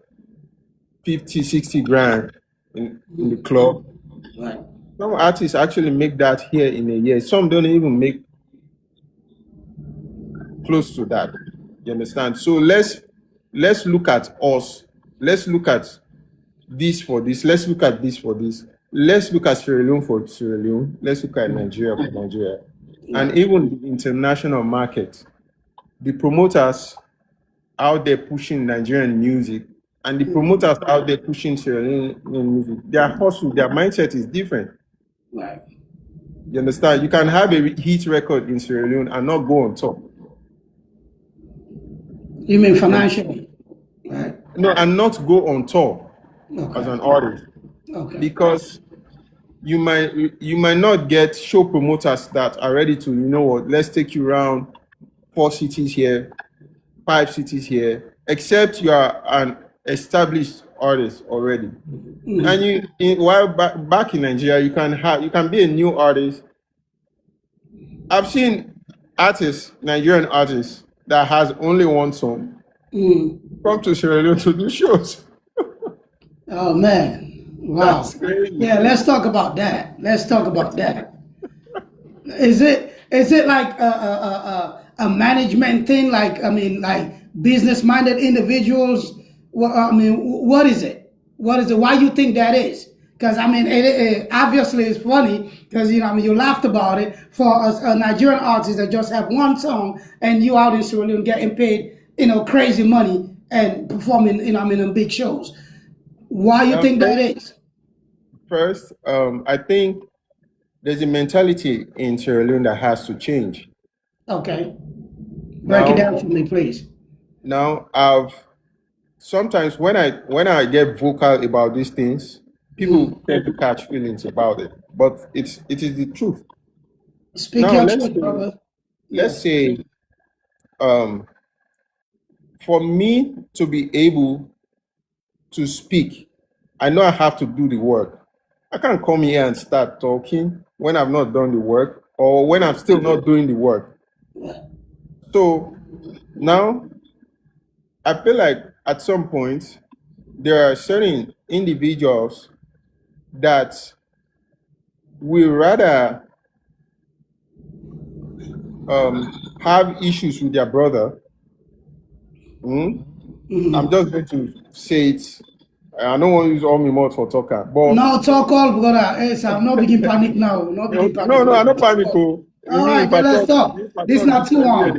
50, 60 grand in the club. Right. Some artists actually make that here in a year. Some don't even make close to that. You understand? So let's look at us. Let's look at this for this. Let's look at this for this. Let's look at Sierra Leone for Sierra Leone. Let's look at Nigeria for Nigeria. And even the international market. The promoters out there pushing Nigerian music and the promoters out there pushing Sierra Leone music, their hustle, their mindset is different. Right. You understand? You can have a hit record in Sierra Leone and not go on top. You mean financially? Right. No, and not go on tour as an artist. Okay. Because you might not get show promoters that are ready to, let's take you around 4 cities here, 5 cities here, except you are an established artist already. And while back in Nigeria, you can be a new artist. I've seen Nigerian artists that has only one song come to Sierra Leone to do shows. Oh man. Wow. That's crazy. Yeah, let's talk about that. Is it like a management thing? Like business-minded individuals? What is it? Why you think that is? Because it obviously it's funny because you laughed about it for a Nigerian artist that just have one song and you out in Sierra Leone getting paid crazy money and performing in big shows. Why you think that is? First, I think there's a mentality in Sierra Leone that has to change. Okay. Break it down for me, please. Now, sometimes when I get vocal about these things, people tend to catch feelings about it, but it is the truth. Speak Now, your truth, brother. Let's say, for me to be able to speak, I know I have to do the work. I can't come here and start talking when I've not done the work or when I'm still not doing the work. So now I feel like at some point there are certain individuals that will rather have issues with their brother. I'm just going to say it. I don't want to use all my mouth for talker, but no talk all, brother. Hey, I'm not begin panic now. Not begin panic. No, I don't panic. All right, let's talk. This is not too long.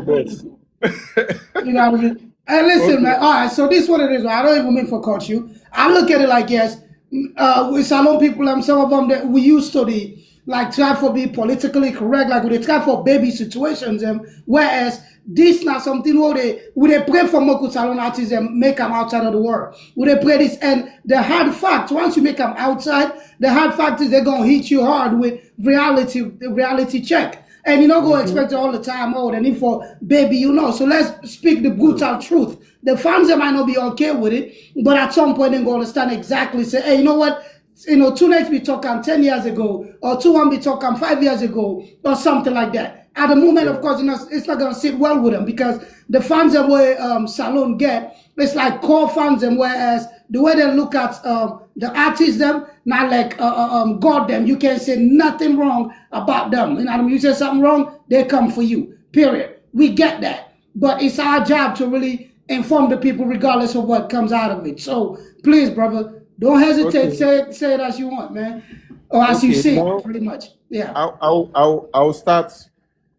Hey, listen, Okay. man. All right, so this is what it is. I don't even mean for coach you. I look at it like yes, with salon people, some of them that we used to the like try for be politically correct, like we dey try for baby situations, whereas this not something where they pray for more salon artists and make them outside of the world. Would they pray this? And the hard fact, once you make them outside, the hard fact is they're gonna hit you hard with the reality check. And you don't go expect it all the time, oh, the need for baby, So let's speak the brutal truth. The fans, they might not be okay with it, but at some point they're going to understand exactly, say, hey, you know what? Tunex be talking 10 years ago, or 2-1 be talking 5 years ago, or something like that. At the moment, of course, it's not going to sit well with them because the fans that where Salon get, it's like core fans, and whereas the way they look at the artists, them, not like God, them. You can't say nothing wrong about them. You know what I mean? You say something wrong, they come for you. Period. We get that. But it's our job to really inform the people regardless of what comes out of it. So please, brother, don't hesitate. Okay. Say it as you want, man. Or as you Okay. see it, Now pretty much. Yeah. I'll start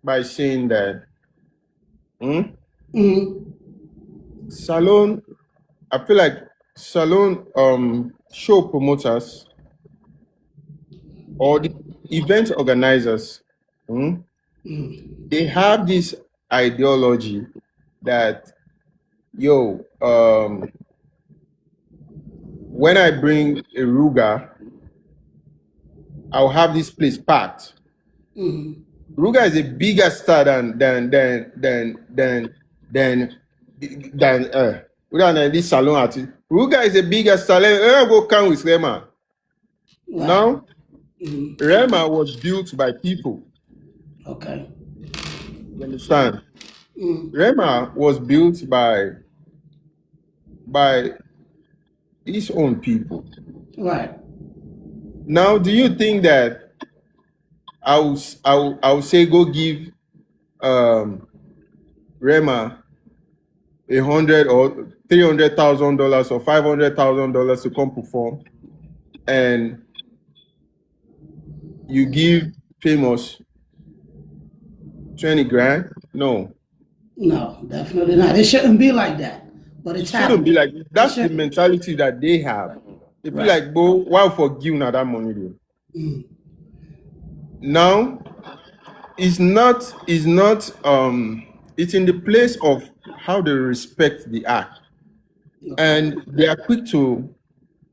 by saying that Salon, I feel like Salon show promoters or the event organizers, they have this ideology that when I bring a Ruga, I'll have this place packed. Ruga is a bigger star than this salon artist. Ruga is a bigger star. Let go come with Rema. Wow. Now, Rema was built by people. Okay. You understand? Rema was built by his own people. Right. Now, do you think that I will say go give Rema $100,000 or $300,000 or $500,000 to come perform, and you give Famous 20 grand? No. No, definitely not. It shouldn't be like that. But it's Shouldn't happening. be like that's the mentality that they have. They feel like, bro, why forgive now that money though? Now, it's in the place of how they respect the act, and they are quick to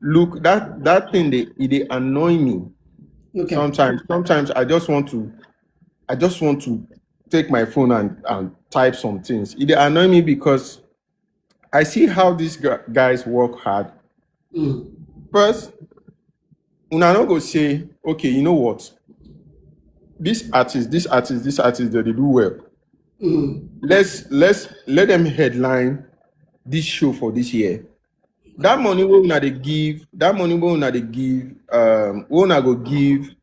look that thing. They annoy me. Okay. Sometimes I just want to take my phone and type some things. It annoy me because I see how these guys work hard. First, una no go say, okay, you know what? This artist, that they do well. Let's let them headline this show for this year. That money we una dey give, we una go give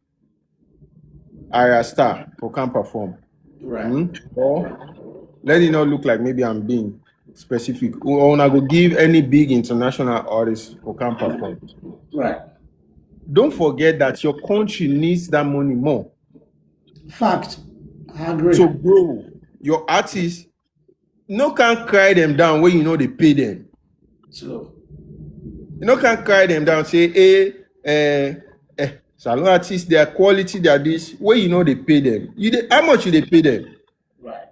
Ira Star for can perform. Right. Or let it not look like maybe I'm being specific. Or una go give any big international artist for can perform. Right. Don't forget that your country needs that money more. Fact. I agree. To grow. Your artists can't cry them down when you know they pay them. So You can't cry them down, say, salon artists, their quality, their this, where you know they pay them. How much they pay them? right.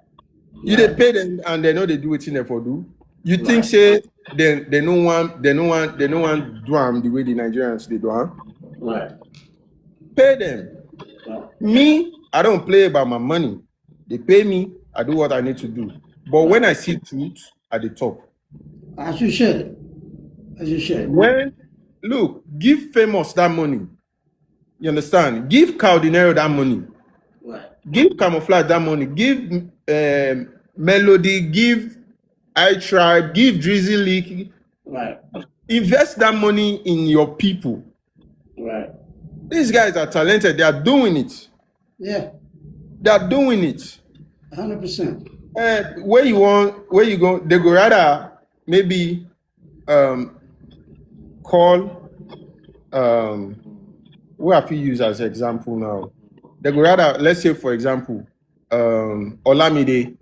They pay them and they know they do it in there for do. You think say they don't want do the way the Nigerians they do. Right. Pay them. Me, I don't play about my money. They pay me, I do what I need to do. But when I see truth at the top. As you should. Give Famous that money. You understand? Give Caldinero that money. Right. Give Camouflage that money. Give Melody. Give iTribe. Give Drizzy Leak. Right. Invest that money in your people. Right. These guys are talented. They are doing it. Yeah. They are doing it. 100%. Where you go, they go rather maybe call who have you used as example now? They go rather, let's say for example, Olamide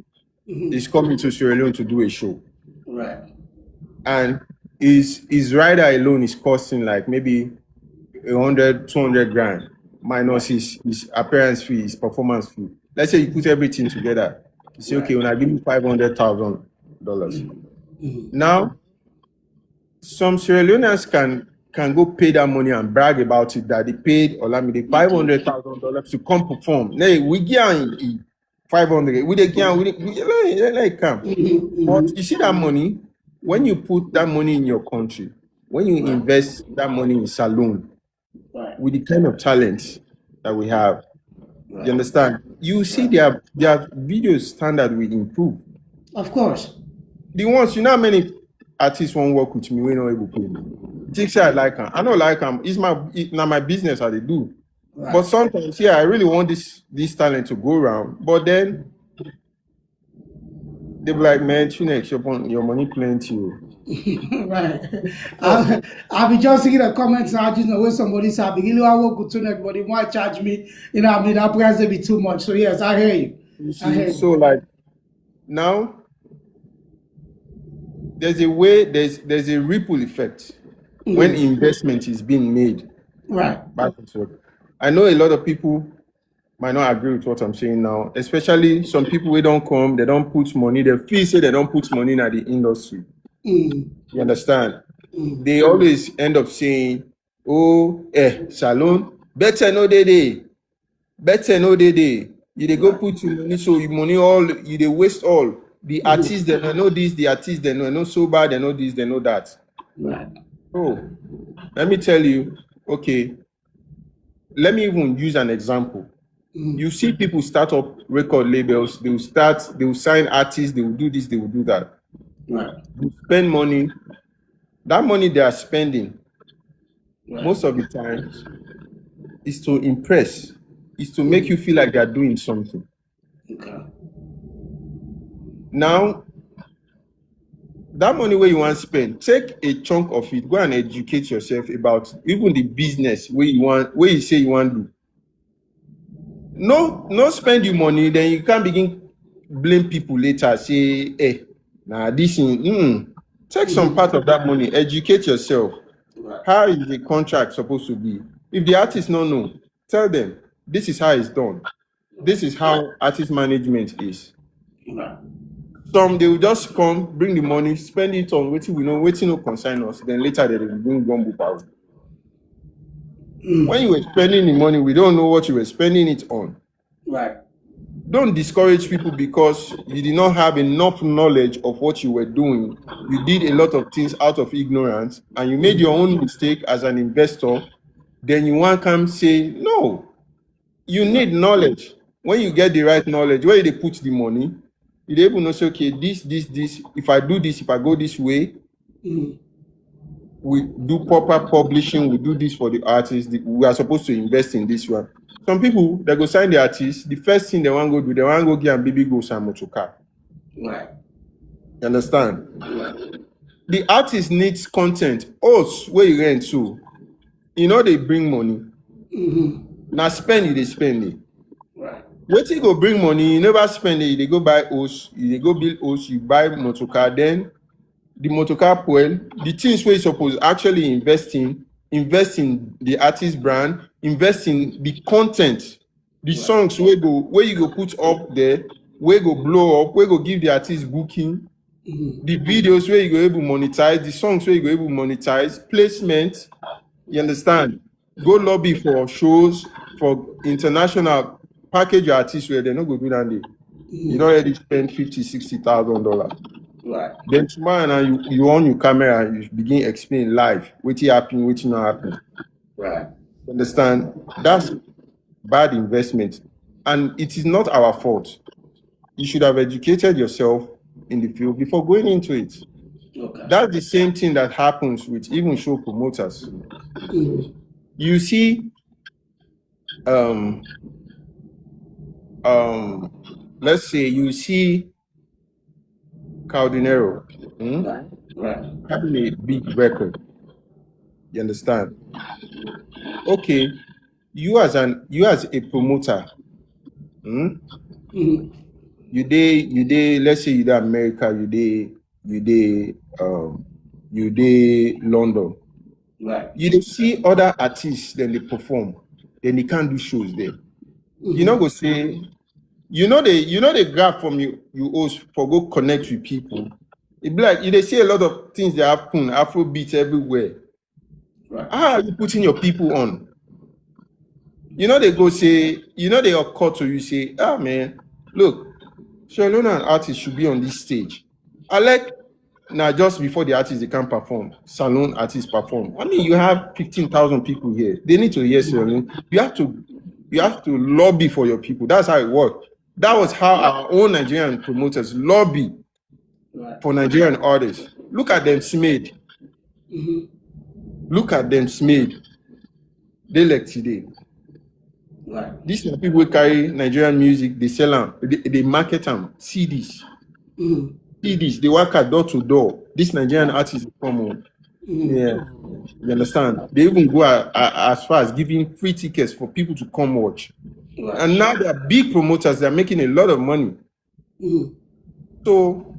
is coming to Sierra Leone to do a show. Right. and his rider alone is costing like maybe 100, 200 grand minus his appearance fee, his performance fee. Let's say you put everything together. You say, okay, when I give you $500,000. Now, some Sierra Leoneans can go pay that money and brag about it that they paid Olamide $500,000 to come perform. Hey, we get 500. We let come. But you see that money, when you put that money in your country, when you invest that money in saloon, with the kind of talent that we have, you understand? You see their video standard will improve. Of course. The ones, you know how many artists won't work with me, we not able to pay me. Think say I like them. I don't like them. It's my business how they do. Right. But sometimes, yeah, I really want this talent to go around. But then they be like, man, Tunex, your money plenty. Right. I'll be just seeing the comments now, just know where somebody's happy. You know, I work with Tunex, but they might charge me, you know, I mean, that price will be too much. So yes, I hear you. You see, so like now there's a way, there's a ripple effect when investment is being made. Right. Back into it. I know a lot of people might not agree with what I'm saying now, especially some people who don't come, they don't put money, they feel say they don't put money in the industry. You understand? They always end up saying, oh, salon, better no day. You they go put your money, so your money all, you they waste all. The artists, they know this, the artists, they know so bad, they know this, they know that. Right. Oh, let me tell you, okay, let me even use an example. You see people start up record labels, they will sign artists, they will do this, they will do that. Right. They spend money. That money they are spending, most of the time, is to impress, is to make you feel like they are doing something. Okay. Now, that money where you want to spend, take a chunk of it, go and educate yourself about even the business where you say you want to do. No spend your money, then you can't begin blame people later, say, hey, nah, this take some part of that money, educate yourself. How is the contract supposed to be? If the artist don't know, tell them this is how it's done. This is how artist management is. Some they will just come, bring the money, spend it on waiting we know, waiting no concern us. Then later they will bring gumbo power. When you were spending the money, we don't know what you were spending it on. Right. Don't discourage people because you did not have enough knowledge of what you were doing. You did a lot of things out of ignorance, and you made your own mistake as an investor. Then you want to come say no. You need knowledge. When you get the right knowledge, where they put the money, you're able to say, okay, this. If I do this, if I go this way, we do proper publishing. We do this for the artists. We are supposed to invest in this one. Some people that go sign the artists, the first thing they want to go do, they want to go get and baby go some motorcar. Right. You understand? The artist needs content. Us, where you rent to, you know they bring money. Now spend it, they spend it. Right. Wait till you go bring money, you never spend it, they go buy host, they go build host, you buy motorcar, then the motorcar fuel, the things where you supposed actually invest in the artist brand, invest in the content, the songs where you go put up there, where go blow up, where go give the artist booking, the videos where you go able monetize, the songs where you go able monetize, placement, you understand? Go lobby for shows, for international package your artists where they're not going to do that day. You don't already spend $50,000-$60,000. Right. Then tomorrow now you on your camera and you begin explain live what happened, what not happen. Right. Understand? That's bad investment, and it is not our fault. You should have educated yourself in the field before going into it. Okay. That's the same thing that happens with even show promoters. You see, let's say you see Caldinero Right. having a big record. You understand? Okay, you as a promoter, you dey, let's say you dey America, you you dey London. Right. You dey see other artists, then they perform, then they can't do shows there. You know, go say, you know the grab from you host for go connect with people. It be like you dey see a lot of things that happen, Afro beats everywhere. Right. How are you putting your people on? You know, they go say, you know, they occur to you say, ah man, look, Sierra Leonean artists should be on this stage. I like now just before the artists they can perform, salon artists perform. I mean, you have 15,000 people here. They need to hear Sierra Leone. You have to lobby for your people. That's how it works. That was how our own Nigerian promoters lobby for Nigerian artists. Look at them, Smade. Look at them, Smade. They like today. Right. These are people who carry Nigerian music, they sell them, they market them, CDs. CDs, they work at door to door. These Nigerian artists come on. Yeah, you understand? They even go as far as giving free tickets for people to come watch. Right. And now they are big promoters, they're making a lot of money. So,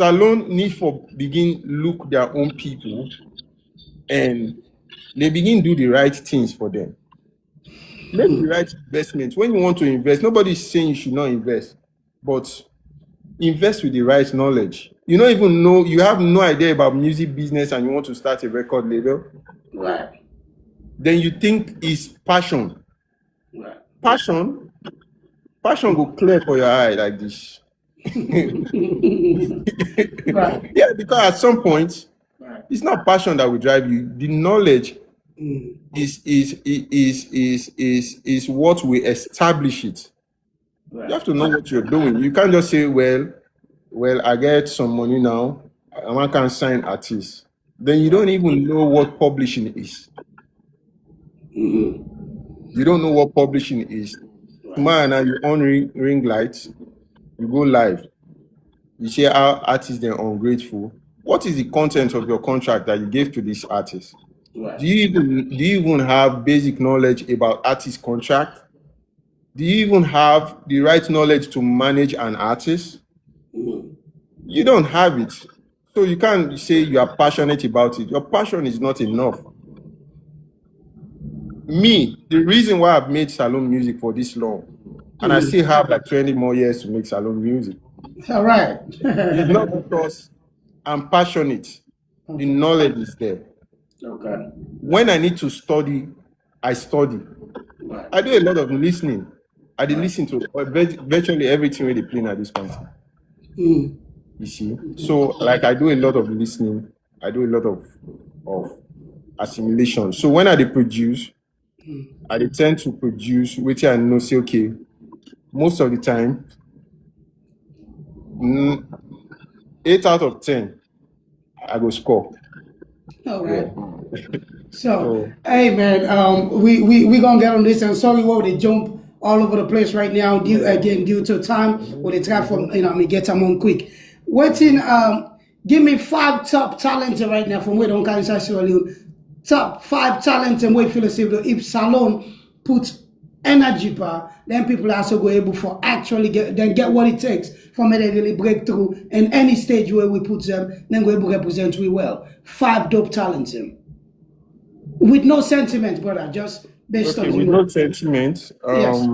Salon need for begin look their own people and they begin do the right things for them. Make the right investment. When you want to invest, nobody is saying you should not invest, but invest with the right knowledge. You don't even know, you have no idea about music business and you want to start a record label. Right. Then you think it's passion. Right. Passion go clear for your eye like this. Right. Yeah, because at some point, Right. it's not passion that will drive you. The knowledge is what will establish it. Right. You have to know what you're doing. You can't just say, well, I get some money now, and I can sign artists. Then you don't even know what publishing is. You don't know what publishing is. Tomorrow now you on ring lights, you go live. You say how artists they're ungrateful. What is the content of your contract that you gave to this artist? Right. Do you even have basic knowledge about artist contract? Do you even have the right knowledge to manage an artist? You don't have it. So you can't say you are passionate about it. Your passion is not enough. Me, the reason why I've made salon music for this long, and I still have like 20 more years to make salon music, All right. it's not because I'm passionate. The knowledge is there. Okay. When I need to study, I study. Right. I do a lot of listening. I did listen to virtually everything they play at this point. You see, so like I do a lot of listening. I do a lot of assimilation. So when I dey produce, I dey tend to produce which I know say okay. Most of the time, 8 out of 10, I go score. All right. So, hey man, we gonna get on this, and sorry what they jump all over the place right now due to time. With the try from get them on quick. Waiting, give me 5 top talents right now from where don't carry Sierra Leone. Top 5 talents and wait feel if Salon puts energy power, then people are also go able for actually get what it takes for me to really break through in any stage where we put them, then go able to represent we well. 5 dope talents with no sentiment, brother, just based on with no sentiment. Yes.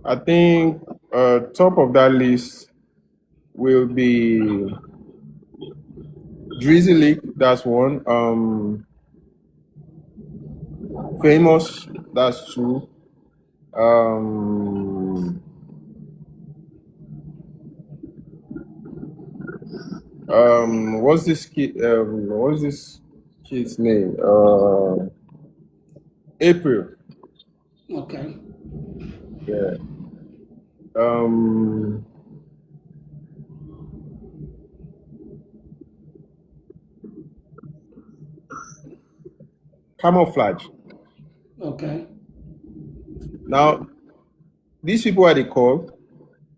I think top of that list will be Drizzly, that's one. Famous, that's 2. What's this kid's name? April. Okay. Yeah. Camouflage. Okay. Now, these people are they call.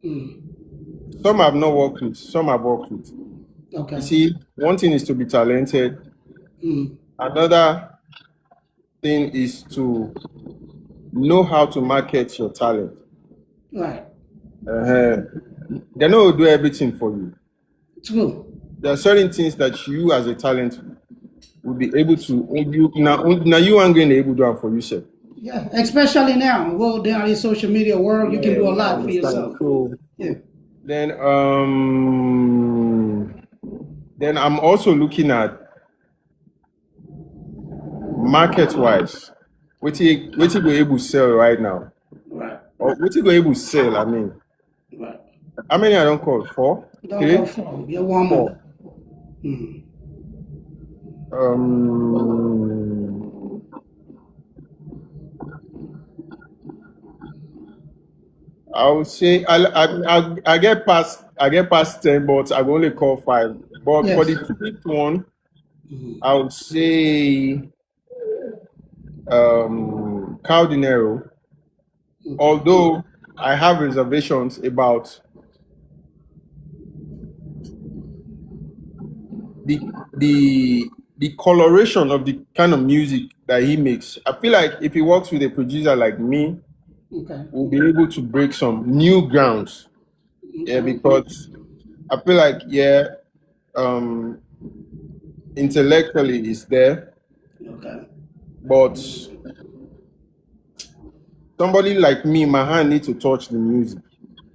Some I've not worked with, some I've worked with. Okay. You see, one thing is to be talented. Another thing is to know how to market your talent. Right. They know do everything for you. True. There are certain things that you as a talent will be able to now you aren't going to able to do it for yourself. Yeah, especially now. Well, down in the social media world, you can do a lot for yourself. So Yeah. then I'm also looking at market wise, what you go able to sell right now, Right. or what you go able to sell. I mean, Right. how many I don't call 4, Don't 3, go for yeah, one 4. more. Mhm. I would say I get past 10, but I will only call 5. But for the Yes. 5th one, I would say Caldinero. Although I have reservations about the coloration of the kind of music that he makes. I feel like if he works with a producer like me, Okay. we'll be able to break some new grounds. Yeah, because I feel like intellectually it's there, Okay. but somebody like me, my hand needs to touch the music,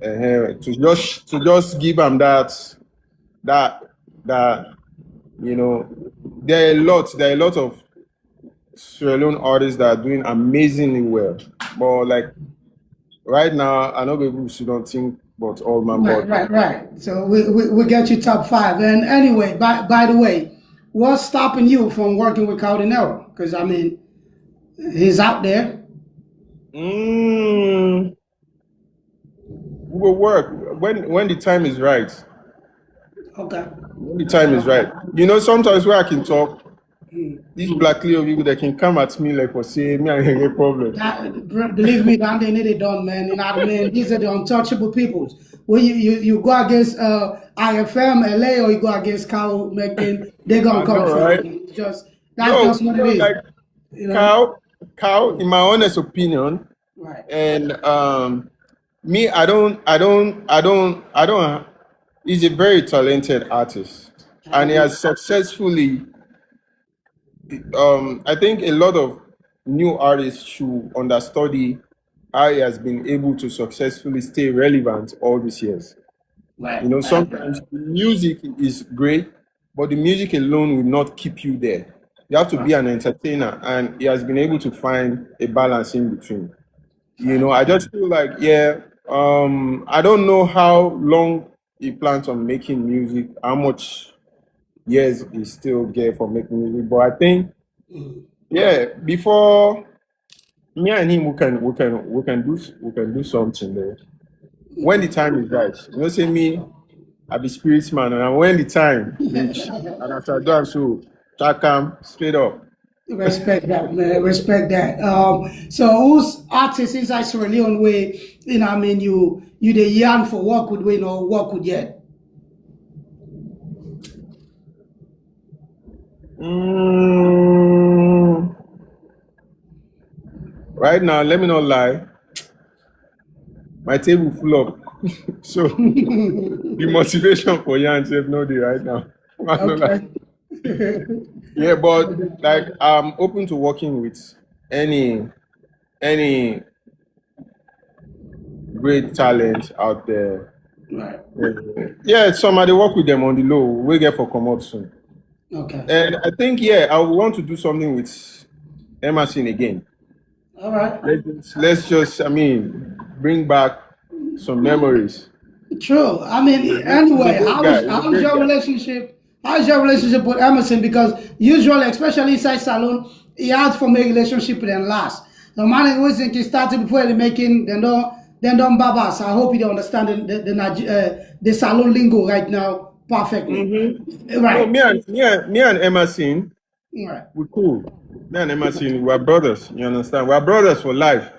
to just give him that there are a lot of Sierra Leone artists that are doing amazingly well, but like right now, I know people should not think but all man, but Right. So we get you top 5. And anyway, by the way, what's stopping you from working with Caldinero? Because I mean, he's out there. we will work when the time is right. Okay. When the time is right. Sometimes where I can talk, these black Leo people they can come at me like for say me and any problem. Believe me, down there they done, man. You know what I mean? These are the untouchable peoples. When you go against IFM, LA, or you go against Carl McDin, they're gonna come for Right? you. That's just what it is. Like Cow, in my honest opinion, Right. and me, I don't. He's a very talented artist, and he has successfully. I think a lot of new artists should understudy how he has been able to successfully stay relevant all these years. Right. Sometimes the music is great, but the music alone will not keep you there. You have to be an entertainer, and he has been able to find a balance in between. I just feel like, I don't know how long he plans on making music, how much years he still get for making music, but I think, before me and him, we can do something there when the time is right. Say me, I be spirit man, and when the time reach, and after that, so track him straight up. Respect that, man. Respect that. So who's artists inside Sierra Leone where, I mean, you the yearn for work with, work with yet? Right now, let me not lie. My table full up. So the motivation for Yan said no day right now. Okay. Yeah, but like I'm open to working with any great talent out there. Right. Yeah, somebody work with them on the low. We get for come out soon. Okay. And I think I want to do something with Emerson again. All right. Let's just bring back some memories. True. I mean, anyway, how's your relationship? How's your relationship with Emerson? Because usually, especially inside Salon, he had for make relationship with them last. The man always think he started before they making then don't babas. I hope you don't understand the Salon lingo right now perfectly. Right. No, me and Emerson, Right. we're cool. Me and Emerson, we're brothers. You understand? We're brothers for life.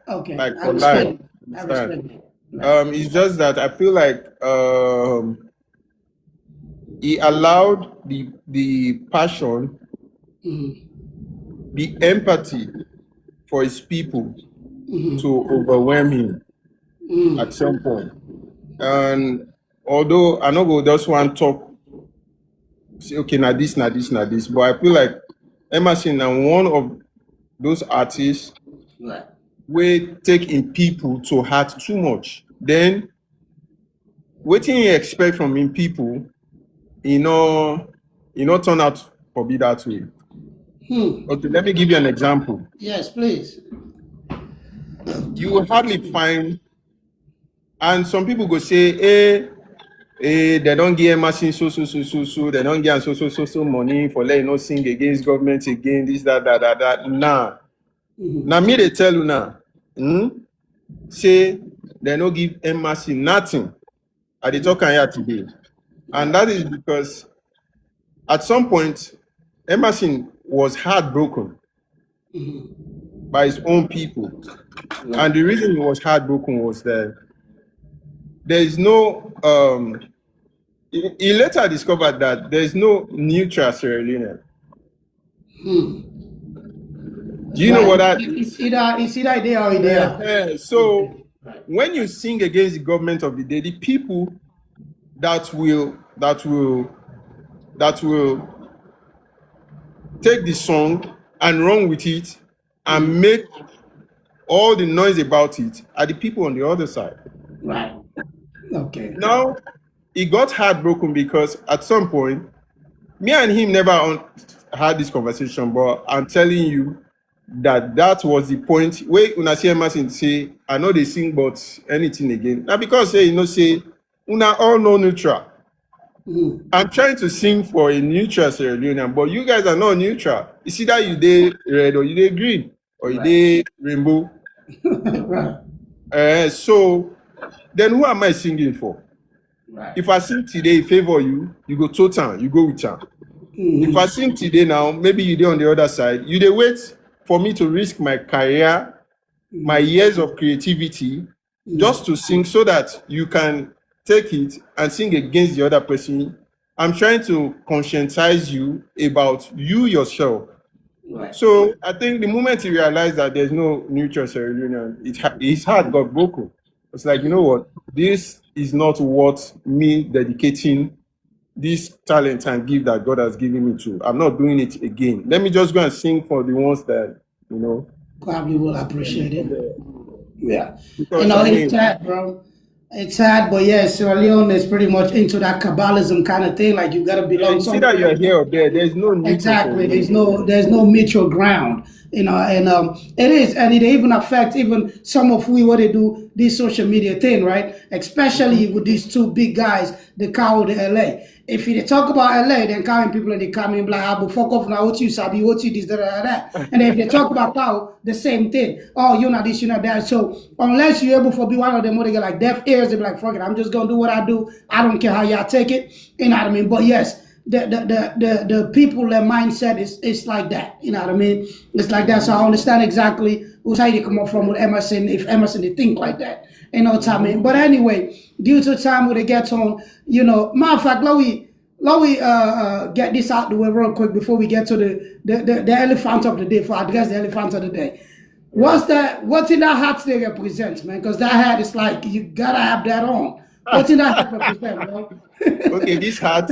Okay. Like I for respect life. it. I respect it. It's just that I feel like he allowed the passion, the empathy for his people to overwhelm him at some point. And although I know go just want talk, say okay, now this, now this, now this, but I feel like Emerson now one of those artists Right. we take in people to heart too much. Then what you expect from in people, turn out for be that way. Okay, let me give you an example. Yes, please. You will hardly find, and some people go say, they don't give Emerson so, they don't give am so money for letting not sing against government again, this, that. Nah. Now me they tell you now, say they don't give Emerson nothing. I dey talk here today. And that is because at some point, Emerson was heartbroken by his own people. And the reason he was heartbroken was that there is no, he later discovered that there is no neutral Sierra Leone. Do you know what that is? It's either there or there. Yeah. So when you sing against the government of the day, the people that will take the song and run with it and make all the noise about it are the people on the other side. Right. Okay. Now, he got heartbroken because at some point, me and him never had this conversation, but I'm telling you that was the point where una see Emerson say, I know they sing, but anything again. Now, because say, say, una all know neutral. I'm trying to sing for a neutral Sierra Leonean, but you guys are not neutral. It's either you dey red or you dey green or you dey rainbow. Right. So then who am I singing for? Right. If I sing today, favor you, you go total, you go with her. If I sing today now, maybe you dey on the other side, you dey wait for me to risk my career, my years of creativity, just to sing so that you can take it and sing against the other person. I'm trying to conscientize you about you yourself. Right. So I think the moment you realize that there's no neutral Sierra Leonean, his heart got broken. It's like, you know what? This is not what me dedicating this talent and gift that God has given me to. I'm not doing it again. Let me just go and sing for the ones that, probably will appreciate it. Yeah. Because, It's sad, bro. It's sad, but yeah, Sierra Leone is pretty much into that Kabbalism kind of thing. Like you gotta belong see somewhere. that you're here or there. There's no neutral. Exactly. There's no mutual ground. And it is, and it even affects even some of what they do, this social media thing, right? Especially with these two big guys, the cow the LA. If you talk about LA, then calling people and they come in like, "Ah, fuck off now, what you sabi, what you this, that. And if they talk about cow, the same thing. Oh, you're not this, you're not that. So unless you're able to be one of them, where they get like deaf ears, they be like, fuck it, I'm just gonna do what I do. I don't care how y'all take it. You know what I mean? But yes, the people, their mindset is like that. You know what I mean? It's like that. So I understand exactly who's how you come up from with Emerson, if Emerson they think like that. You know what I mean? But anyway, due to time when it gets on, matter of fact, let we get this out the way real quick before we get to the elephant of the day, for I guess the elephant of the day. What's in that hat they represent, man? Because that hat is like, you gotta have that on. What's in that hat represent, bro? Okay, this hat.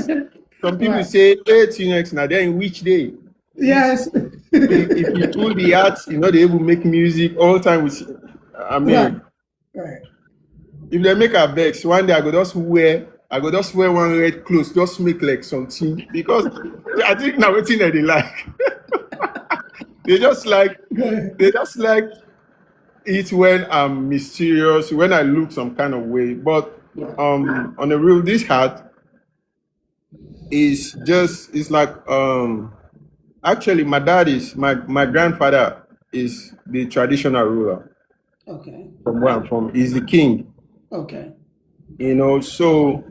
Some people say, hey, Tunex, now they're in which day? Yes. If you told the arts, they able to make music all the time. Right. If they make a vex, one day I go just wear one red clothes, just make like something. Because I think now waiting that they like. they just like it when I'm mysterious, when I look some kind of way. But on the real, this hat is just, it's like actually my grandfather is the traditional ruler. Okay. From where I'm from, he's the king. Okay. So,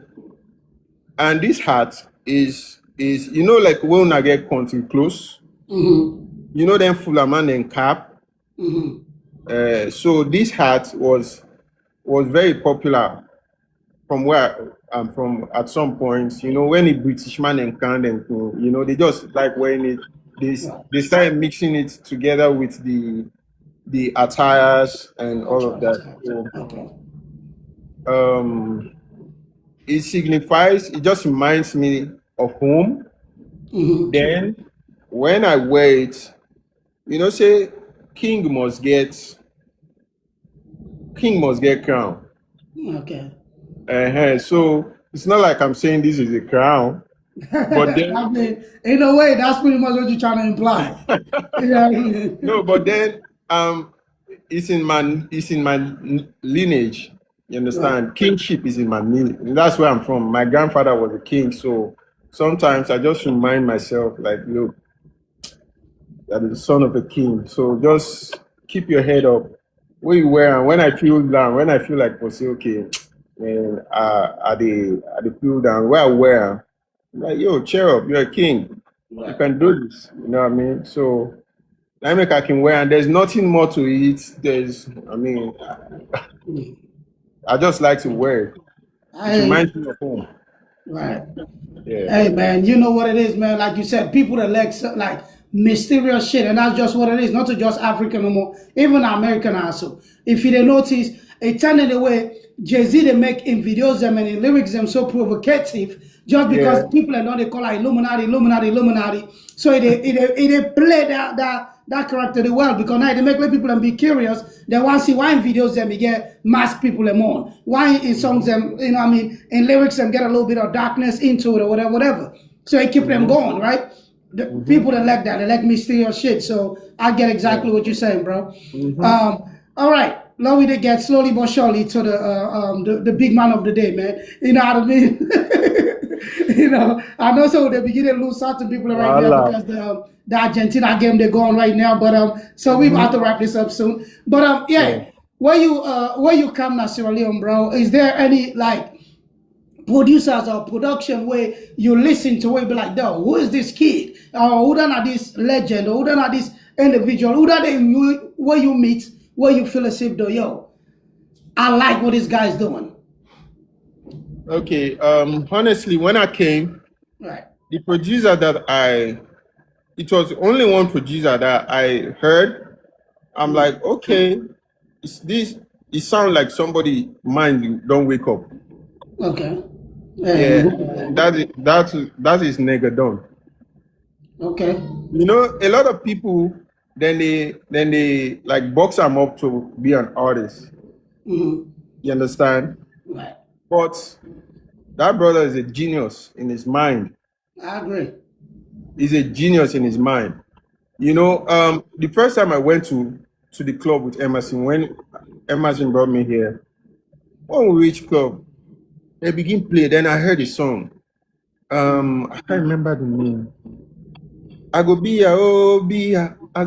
and this hat is like when I get country close, then full man and cap. So this hat was very popular from where I'm from at some point. When the British man and can and they just like wearing it. They started mixing it together with the attires and all of that. So, it signifies, it just reminds me of home. Then when I wear it, say king must get crown. Okay. So it's not like I'm saying this is a crown, but then I mean, in a way, that's pretty much what you're trying to imply. no, but then it's in my lineage. You understand? Kingship is in my lineage. That's where I'm from. My grandfather was a king, so sometimes I just remind myself, like, look, that is the son of a king. So just keep your head up. What you wear, and when I feel down, when I feel like, say, okay, man, I feel down. Where I wear, I'm like, yo, cheer up. You're a king. You can do this. You know what I mean? So I make I can wear, and there's nothing more to it. I just like to wear it. It reminds me of home. Right. Yeah. Hey, man, you know what it is, man. Like you said, people that like mysterious shit, and that's just what it is. Not to just African no more, even American also. If you didn't notice, it turned in the way Jay-Z they make in videos them and in lyrics them so provocative, just because people are not they call like Illuminati. So it play that character the well, because now they make let people and be curious. They want to see why in videos them you get mask people them on. Why in songs them, in lyrics them get a little bit of darkness into it or whatever. So it keep them going, right? The people that like that, they like mysterious shit. So I get exactly what you're saying, bro. All right, now we did get slowly but surely to the big man of the day, man. You know what I mean? I know so they're beginning to lose out to people right now because the Argentina game they're going right now. But so we about to wrap this up soon. But where you come now, Sierra Leone, bro? Is there any like producers or production where you listen to where you be like, "Yo, who is this kid? Or who done are this legend? Or who done are this individual? Who done where you meet, where you feel as if though, yo, I like what this guy's doing." Okay. Honestly, when I came, the producer it was only one producer that I heard. I'm like, okay, it sounds like somebody mind don't wake up. Okay. Yeah, that is Negadon. Okay. A lot of people then they like box them up to be an artist. You understand? Right. But that brother is a genius in his mind. I agree. He's a genius in his mind. The first time I went to the club with Emerson, when Emerson brought me here, when we reached club, they begin play. Then I heard a song. I can't remember the name. I go be I go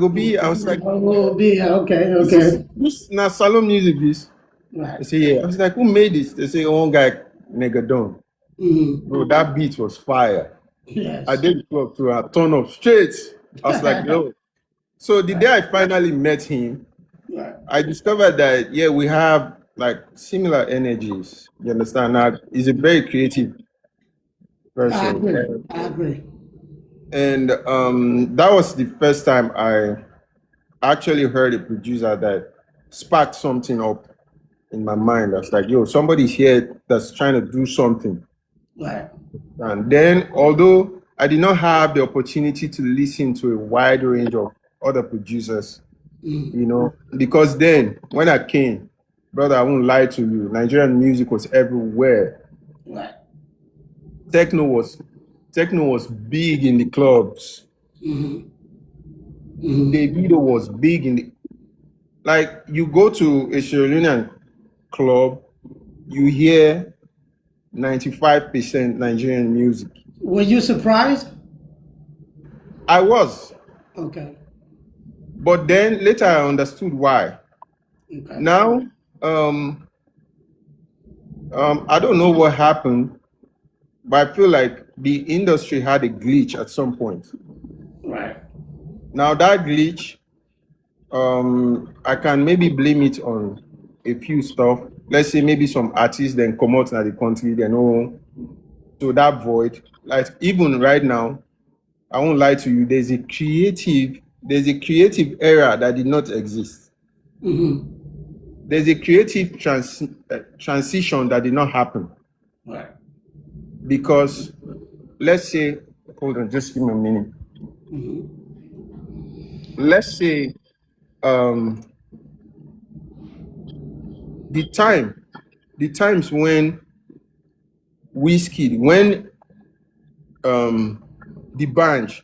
be. I was like, oh, be okay. This now Salon music. This. Right. They say, yeah. I was like, who made this? They say, one guy, Negadon. Bro, that beat was fire. Yes. I did the club to a turn up straight. I was like, no. So the day I finally met him, I discovered that we have like similar energies. You understand? Now he's a very creative person. I agree. And that was the first time I actually heard a producer that sparked something up in my mind. I was like, yo, somebody's here that's trying to do something. Right. And then, although I did not have the opportunity to listen to a wide range of other producers, because then when I came, brother, I won't lie to you, Nigerian music was everywhere. Right. Techno was big in the clubs. Davido was big in the, like, you go to a Sierra Leonean club, you hear 95% Nigerian music. Were you surprised? I was. Okay. But then later I understood why. Okay. Now, I don't know what happened, but I feel like the industry had a glitch at some point. Right. Now that glitch, I can maybe blame it on a few stuff. Let's say maybe some artists then come out in the country, they know. So that void, like even right now, I won't lie to you, there's a creative era that did not exist. There's a creative transition that did not happen. Right. because let's say, hold on, just give me a minute. Let's say the times when Whiskey, when the Bunch,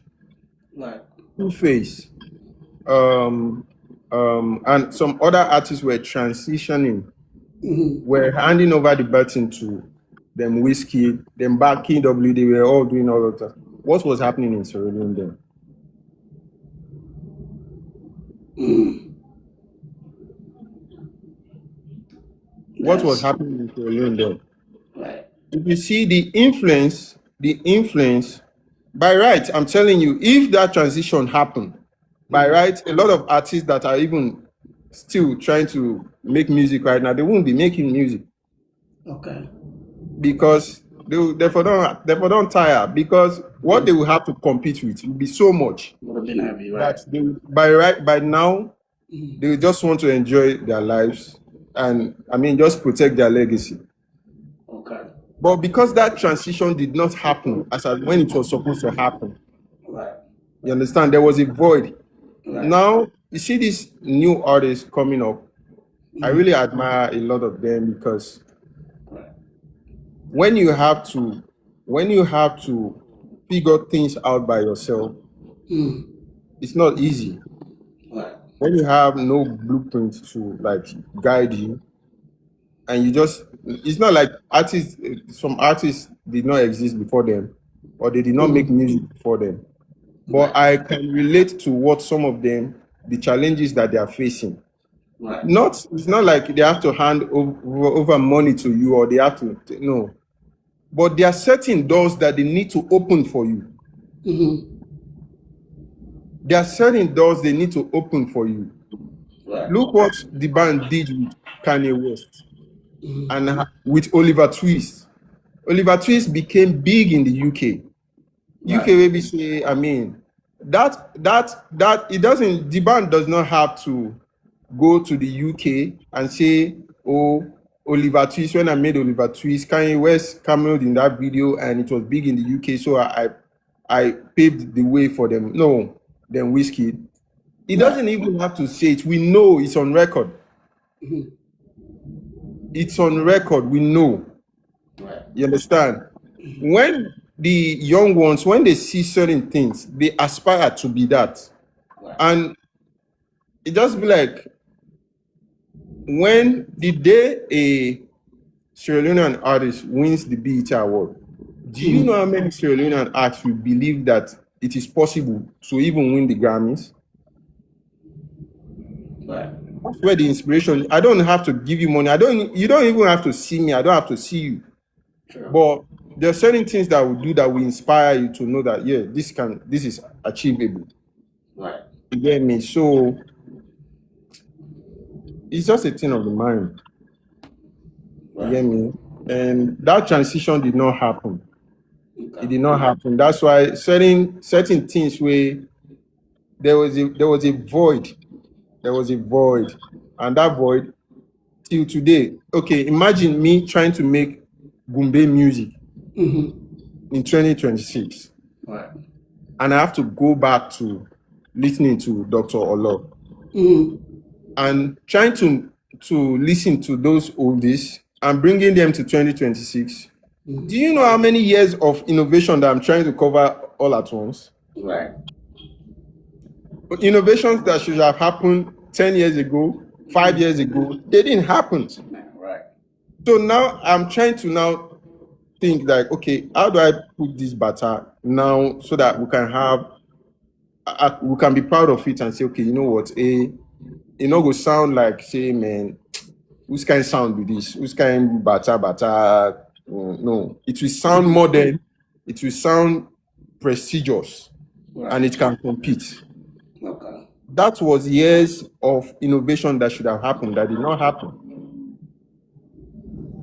Right. Two-Face, and some other artists were transitioning, were handing over the baton to them Whiskey, them back KW, they were all doing all of that. What was happening in Sierra Leone then? What was happening in Sierra Leone then? Right. If you see the influence, by right, I'm telling you, if that transition happened, by right, a lot of artists that are even still trying to make music right now, they won't be making music Okay. because they don't tire, because what they will have to compete with will be so much Would have been heavy, right? that by now they just want to enjoy their lives and just protect their legacy. Okay. But because that transition did not happen when it was supposed to happen, Right. you understand, there was a void. Right. Now you see these new artists coming up. I really admire a lot of them because when you have to figure things out by yourself, it's not easy. Right. When you have no blueprint to guide you, and it's not like some artists did not exist before them, or they did not make music before them. But I can relate to what some of them, the challenges that they are facing. Right. It's not like they have to hand over money to you, or they have to, no. But there are certain doors that they need to open for you. There are certain doors they need to open for you. Right. Look what the band did with Kanye West and with Oliver Twist. Oliver Twist became big in the UK. UK maybe say, that it doesn't, the band does not have to go to the UK and say, oh, Oliver Twist, when I made Oliver Twist, Kanye West cameoed in that video and it was big in the UK, so I paved the way for them. No, then Whiskey. It doesn't even have to say it. We know it's on record. It's on record. We know. You understand? When the young ones, when they see certain things, they aspire to be that. And it just be like, when the day a Sierra Leonean artist wins the Beatz award, do you know how many Sierra Leonean artists will believe that it is possible to even win the Grammys? That's where the inspiration. I don't have to give you money. You don't even have to see me. I don't have to see you. Sure. But there are certain things that will do that will inspire you to know that this is achievable. Right. You get me? So it's just a thing of the mind. You get me? And that transition did not happen. It did not happen. That's why certain things where there was a void. There was a void. And that void till today. Okay, imagine me trying to make Gumbe music in 2026. Right. And I have to go back to listening to Dr. Olo. And trying to listen to those oldies and bringing them to 2026. Do you know how many years of innovation that I'm trying to cover all at once? Right. But innovations that should have happened 10 years ago, 5 years ago, they didn't happen. Right. So now I'm trying to think like, okay, how do I put this batter now so that we can be proud of it and say, okay, you know what, go sound like, say, man, whose kind of sound with this? Whose kind of batter? No, it will sound modern, it will sound prestigious, and it can compete. Okay. That was years of innovation that should have happened, that did not happen.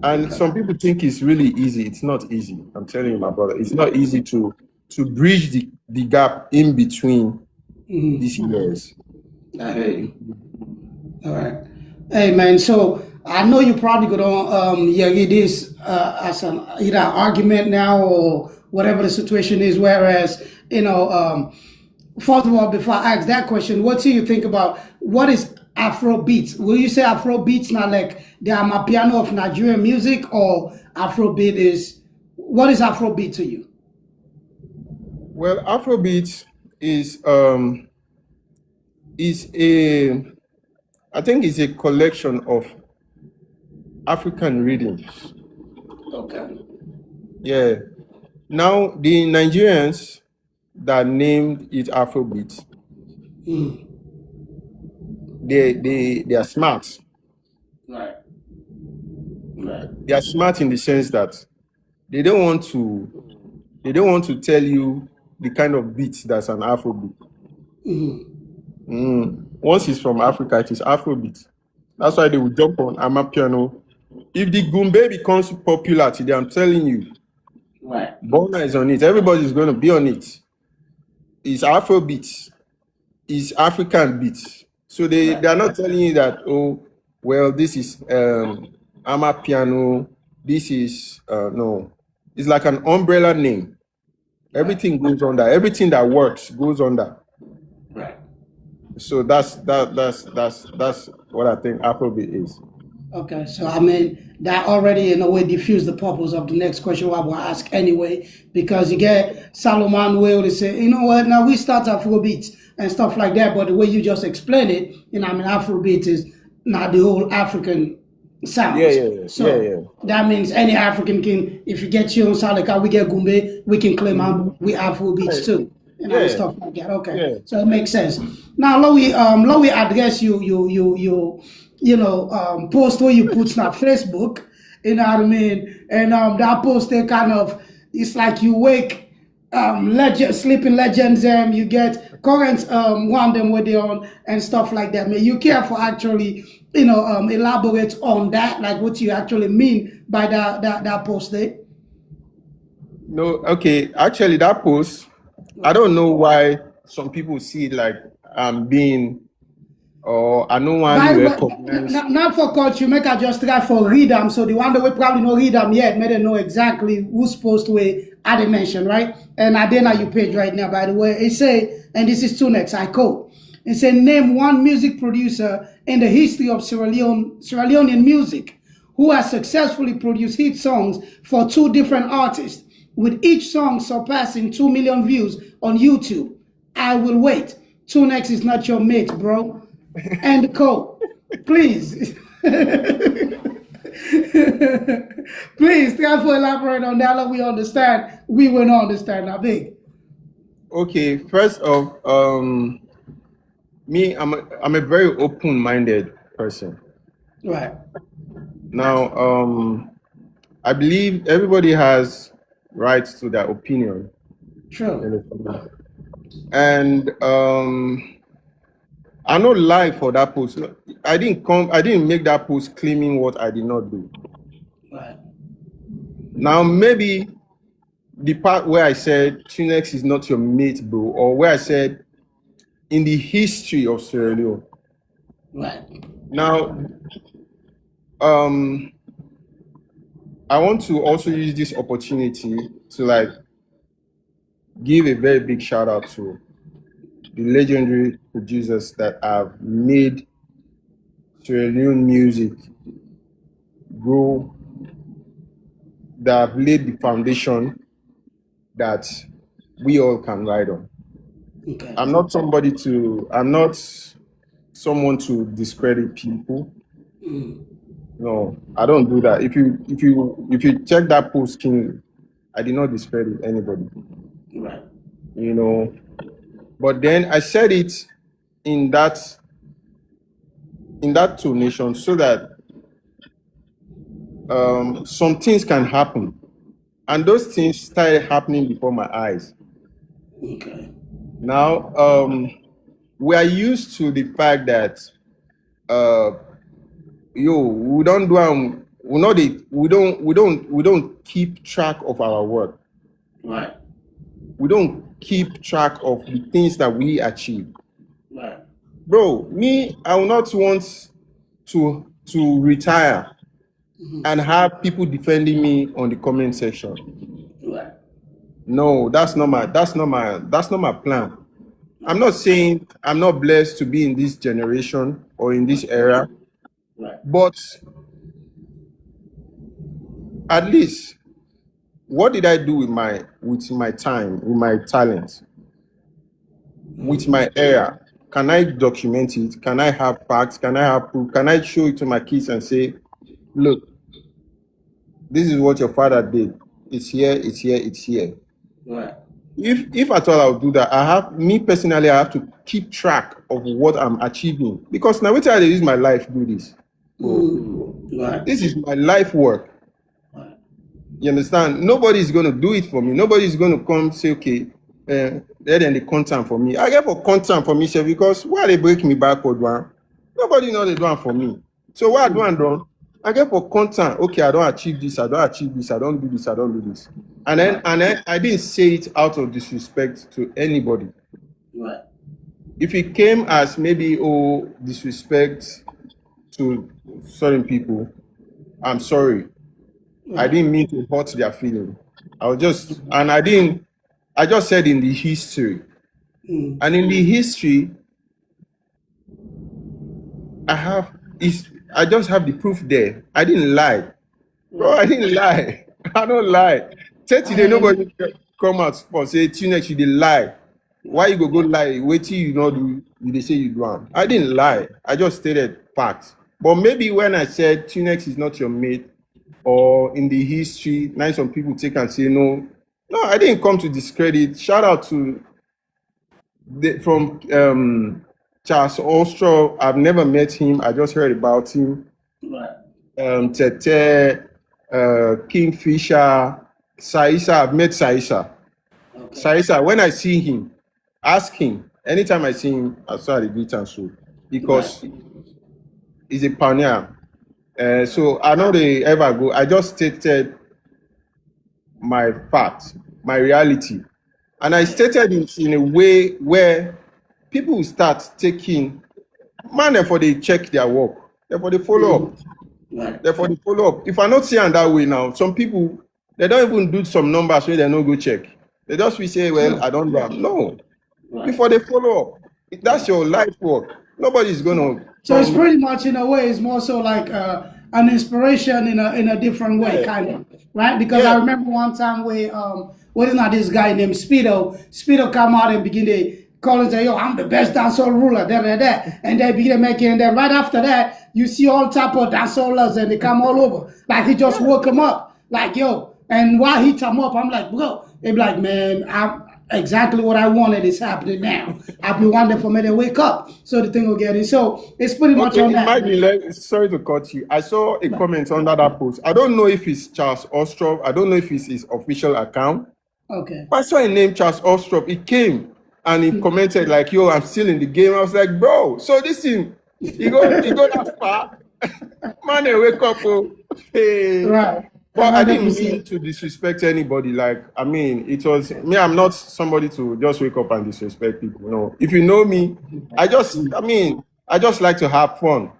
And some people think it's really easy. It's not easy. I'm telling you, my brother, it's not easy to bridge the gap in between these years. I hear you. All right. Hey, man, so I know you're probably gonna yeah it is as an either argument now or whatever the situation is. Whereas first of all, before I ask that question, what do you think about what is Afro beats? Will you say Afro beats not like the Amapiano of Nigerian music, or Afrobeat is what is Afrobeat to you? Well, Afrobeat is a I think it's a collection of African rhythms. Okay. Yeah. Now the Nigerians that named it Afrobeat, they are smart. Right. Right. They are smart in the sense that they don't want to tell you the kind of beat that's an Afrobeat. Once it's from Africa, it is Afrobeat. That's why they will jump on Amapiano. If the Gumbe becomes popular today, I'm telling you, Right. Burna is on it. Everybody's going to be on it. It's Afrobeat. It's African beats. So they are not telling you that, oh, well, this is Amapiano. This is no. It's like an umbrella name. Everything goes under. Everything that works goes under. Right. So that's what I think Afrobeat is. Okay, so I mean that already in a way diffused the purpose of the next question I will ask anyway, because you get Solomon Will to say, you know what, now we start Afrobeats and stuff like that, but the way you just explained it, I mean Afrobeat is not the whole African sounds. Yeah. So that means any African can, if you get you on sound like how we get Gumbe, we can claim we Afrobeats too. And stuff like that. Okay. Yeah. So it makes sense. Now let we address post where you put on Facebook, you know what I mean? And that post they kind of it's like you wake sleeping legends you get current one them where they on and stuff like that. May you care for actually, elaborate on that, like what you actually mean by that post there? No, okay. Actually that post, I don't know why some people see it like I'm being or I know one recognize. Not for culture, make I just try for read them. So the one that we probably not read them yet, may they know exactly who's supposed to I didn't mention, right? And I didn't know your page right now, by the way. It say, and this is Tunex, I quote. It said, name one music producer in the history of Sierra Leonean music who has successfully produced hit songs for two different artists, with each song surpassing 2 million views on YouTube. I will wait. Tunex is not your mate, bro. And quote. Please. Please try to elaborate on that. Let we understand. We will not understand that big. Okay, first off, me, I'm a very open-minded person. Right. Now, I believe everybody has rights to their opinion. True. And I not lie for that post. I didn't make that post claiming what I did not do. Right. Now maybe the part where I said Tunex is not your mate, bro, or where I said in the history of Sierra Leone. Right. Now, I want to also use this opportunity to give a very big shout out to the legendary producers that have made Sierra Leone music grow, that have laid the foundation that we all can ride on. Okay. I'm not someone to discredit people. No, I don't do that. If you check that post, King, I did not discredit anybody. Right. But then I said it in that tonation so that some things can happen, and those things started happening before my eyes. Okay. Now, we are used to the fact that we don't keep track of our work. Right. We don't keep track of the things that we achieve. Right. Bro, me, I will not want to to retire and have people defending me on the comment section. Right. No, that's not my plan. I'm not saying I'm not blessed to be in this generation or in this era, Right. but at least what did I do with my time, with my talent, with my era? Can I document it? Can I have facts? Can I have proof? Can I show it to my kids and say, look, this is what your father did. It's here, it's here, it's here. Right. If at all I'll do that, I have to keep track of what I'm achieving. Because now which I use my life to do this. Right. This is my life work. Right. You understand? Nobody's going to do it for me. Nobody's going to come say, okay, then the content for me. I get for content for me, sir, because why they break me backward one? Nobody know they do it for me. So what I do and done? I get for content. Okay, I don't achieve this. I don't achieve this. I don't do this. I don't do this. And then I didn't say it out of disrespect to anybody. Right. If it came as maybe disrespect to certain people, I'm sorry. I didn't mean to hurt their feeling. I just said in the history. And in the history, I just have the proof there. I didn't lie. Bro, I didn't lie. I don't lie. Say today nobody come out for say Tunex you dey lie. Why you go lie? Wait till you know do you dey say you do am. I didn't lie. I just stated facts. But maybe when I said Tunex is not your mate, or in the history, now some people take and say no, I didn't come to discredit. Shout out to from Charles Ostro. I've never met him. I just heard about him. Right. Tete, Kingfisher, Saisa. I've met Saisa. Okay. Saisa, when I see him, ask him. Anytime I see him, I saw the Beatz and so because he's a pioneer. So I know they ever go. I just stated my facts, my reality, and I stated it in a way where people will start taking. Man, therefore they check their work. Therefore they follow up. Right. Therefore they follow up. If I not see that way now, some people they don't even do some numbers where they no go check. They just will say, well, I don't know. No. Right. Before they follow up. That's your life work. Nobody's gonna. So it's pretty much in a way, it's more so like an inspiration in a different way, kind of, right? Because I remember one time where what is not this guy named Speedo? Speedo come out and begin to call and say, yo, I'm the best dancehall ruler, and they begin making, and then right after that, you see all type of dancehallers and they come all over. Like he just woke him up, like yo, and while he come up, I'm like, bro, they be like, man, exactly what I wanted is happening now. I've been wondering for me to wake up so the thing will get in. So it's pretty much on that. Sorry to cut you. I saw a comment under that post. I don't know if it's Charles Ostrov. I don't know if it's his official account. Okay. But I saw a name, Charles Ostrov. He came and he commented like, yo, I'm still in the game. I was like, bro, so this thing, you go that far. Man, they wake up. Hey. Right. But I didn't mean to disrespect anybody. Like, I mean, it was me. I'm not somebody to just wake up and disrespect people. No, if you know me, I just like to have fun.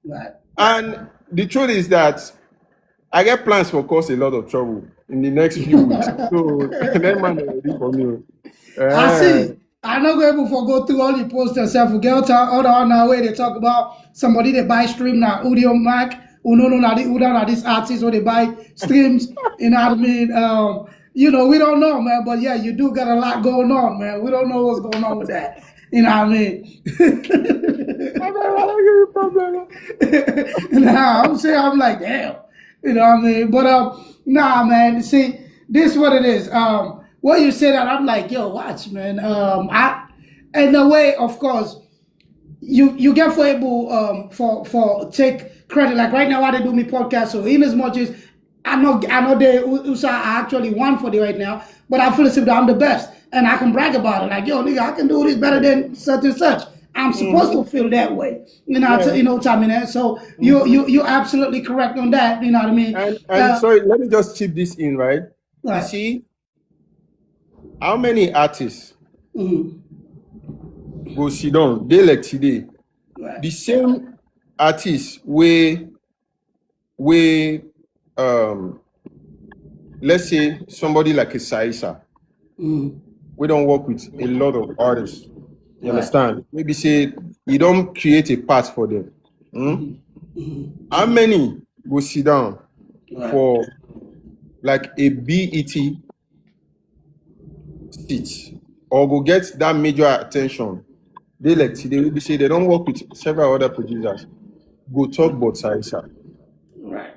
Right. And the truth is that I get plans for cause a lot of trouble in the next few weeks. So that man is ready for me. I see. I'm not going to go through all the posters and forget all the way they talk about somebody that buy stream now, audio mic. This artists or they buy streams, you know what I mean? We don't know, man, but yeah, you do got a lot going on, man. We don't know what's going on with that. You know what I mean? Nah, I'm like, damn. You know what I mean? But nah, man, see, this is what it is. What you say that, I'm like, yo, watch, man. In a way, of course, you get for able for take credit. Like right now, why they do me podcast. So in as much as I know they USA are actually one for the right now, but I feel as if I'm the best and I can brag about it. Like yo, nigga, I can do this better than such and such. I'm supposed to feel that way, you know. You know what I mean? So you're absolutely correct on that. You know what I mean? And sorry, let me just chip this in, right? You see, how many artists go sit down? They like today. Right. The same artists we let's say somebody like a Saisa. We don't work with a lot of artists. You understand? Maybe say you don't create a path for them. How many go sit down for like a BET seat or go get that major attention? They will say they don't work with several other producers. Go talk about Saisa. Right.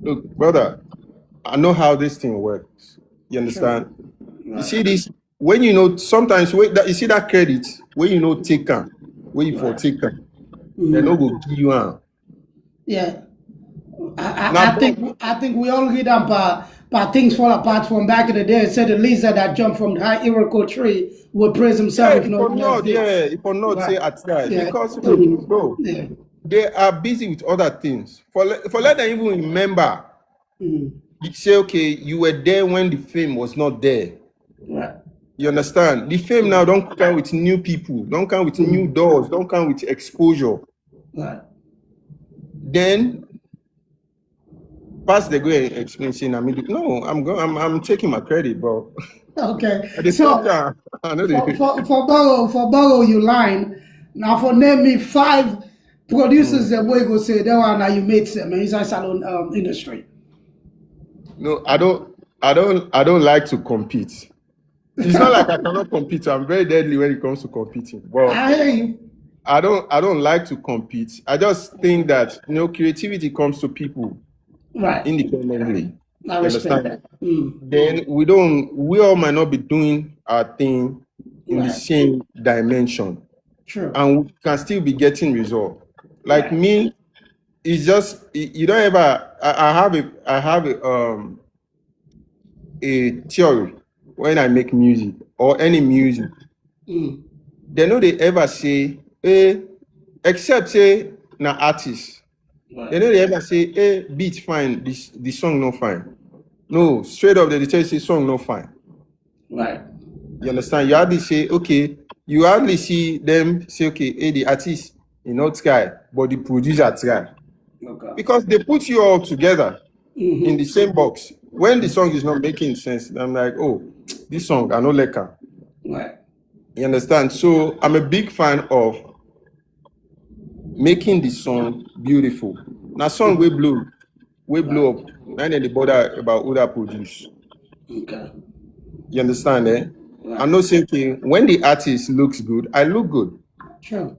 Look, brother, I know how this thing works. You understand? You see this when you know sometimes you see that credit when you know taken, when you for taken, they no go give you one. Yeah. I think we all read about things fall apart from back in the day. It said the lizard that jumped from the high Iroquois tree would praise himself if no one else did. If not say at that. Yeah. Because bro, they are busy with other things. For let them even remember. You say, okay, you were there when the fame was not there. Right. You understand? The fame now don't come with new people, don't come with new doors, don't come with exposure. Right. Then pass the go and explain saying no, I'm taking my credit, bro. Okay. So for borrow you line, now for name me 5 producers that we go say that one now you made them inside salon industry. No, I don't like to compete. It's not like I cannot compete. I'm very deadly when it comes to competing. But I hear you. I don't like to compete. I just think that creativity comes to people independently. I respect that. Then we all might not be doing our thing in the same dimension. True. And we can still be getting result. Like me, it's just you don't ever I have a theory when I make music or any music. They know they ever say, except say na artist. They know they ever say, beat fine, the song not fine. No, straight up they tell you say song not fine. Right. You understand? You hardly say, okay, you hardly see them say, okay, the artist is not try, but the producer try. Okay. Because they put you all together in the same box. When the song is not making sense, I'm like, oh, this song, I know like her. Right. You understand? So I'm a big fan of making the song beautiful. Now, song we blow up, and then they bother about who that produce. Okay. You understand, eh? Right. I'm not saying when the artist looks good, I look good. Sure.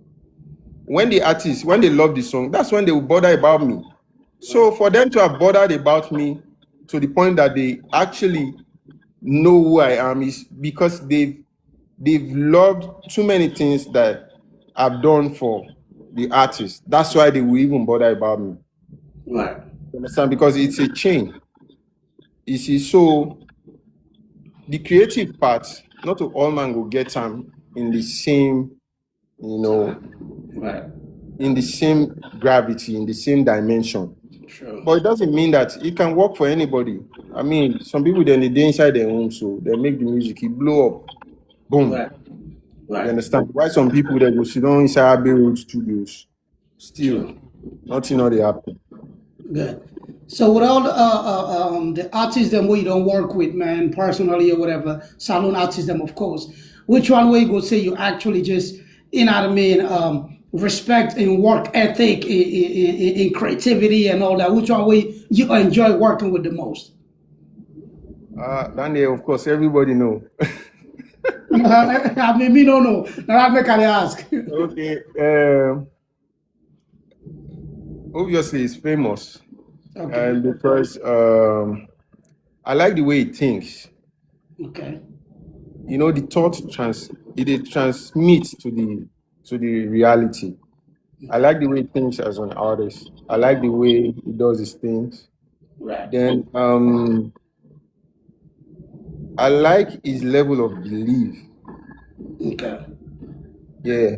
When they love the song, that's when they will bother about me. So for them to have bothered about me to the point that they actually know who I am is because they've loved too many things that I've done for the artist. That's why they will even bother about me. Right. You understand? Because it's a chain. You see, so the creative part, not all man will get time in the same, right, in the same gravity, in the same dimension. True. But it doesn't mean that it can work for anybody. I mean, some people then they inside their home, so they make the music, it blow up, boom. Right. Right. You understand? Why some people they go sit down inside Abbey Road studios, still nothing they happen. Good. So with all the artists them you don't work with, man, personally or whatever, salon artists them of course, which one way you go say you actually just, respect in work ethic, in creativity and all that, which one way you enjoy working with the most? Daniel, of course, everybody know. I mean, me don't know. Now I make I ask. Okay. Obviously, it's famous. Okay. And because I like the way it thinks. Okay. The thought it transmits to the reality. I like the way it thinks as an artist. I like the way he does his things. Right. Then I like his level of belief. Okay. Yeah.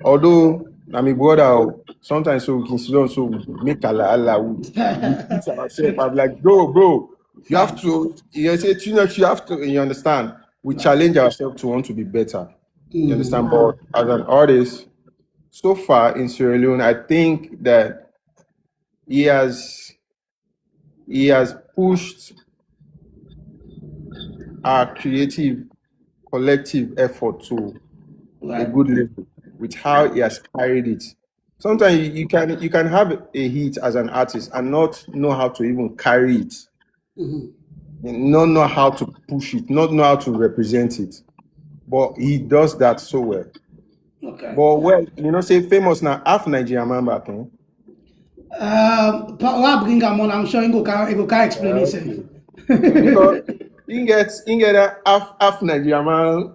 Although I mean brother, sometimes so we can so make Allah we I'm like, bro, you have to say Tunex, you have to, you understand? We challenge ourselves to want to be better. You understand? But as an artist, so far in Sierra Leone, I think that he has pushed our creative collective effort to a Right. good level with how he has carried it. Sometimes you can have a hit as an artist and not know how to even carry it, not know how to push it, not know how to represent it. But he does that so well. Okay. But well, say famous now half Nigerian man back then. What bring him on? I'm sure he can explain himself. Because he get a half Nigerian man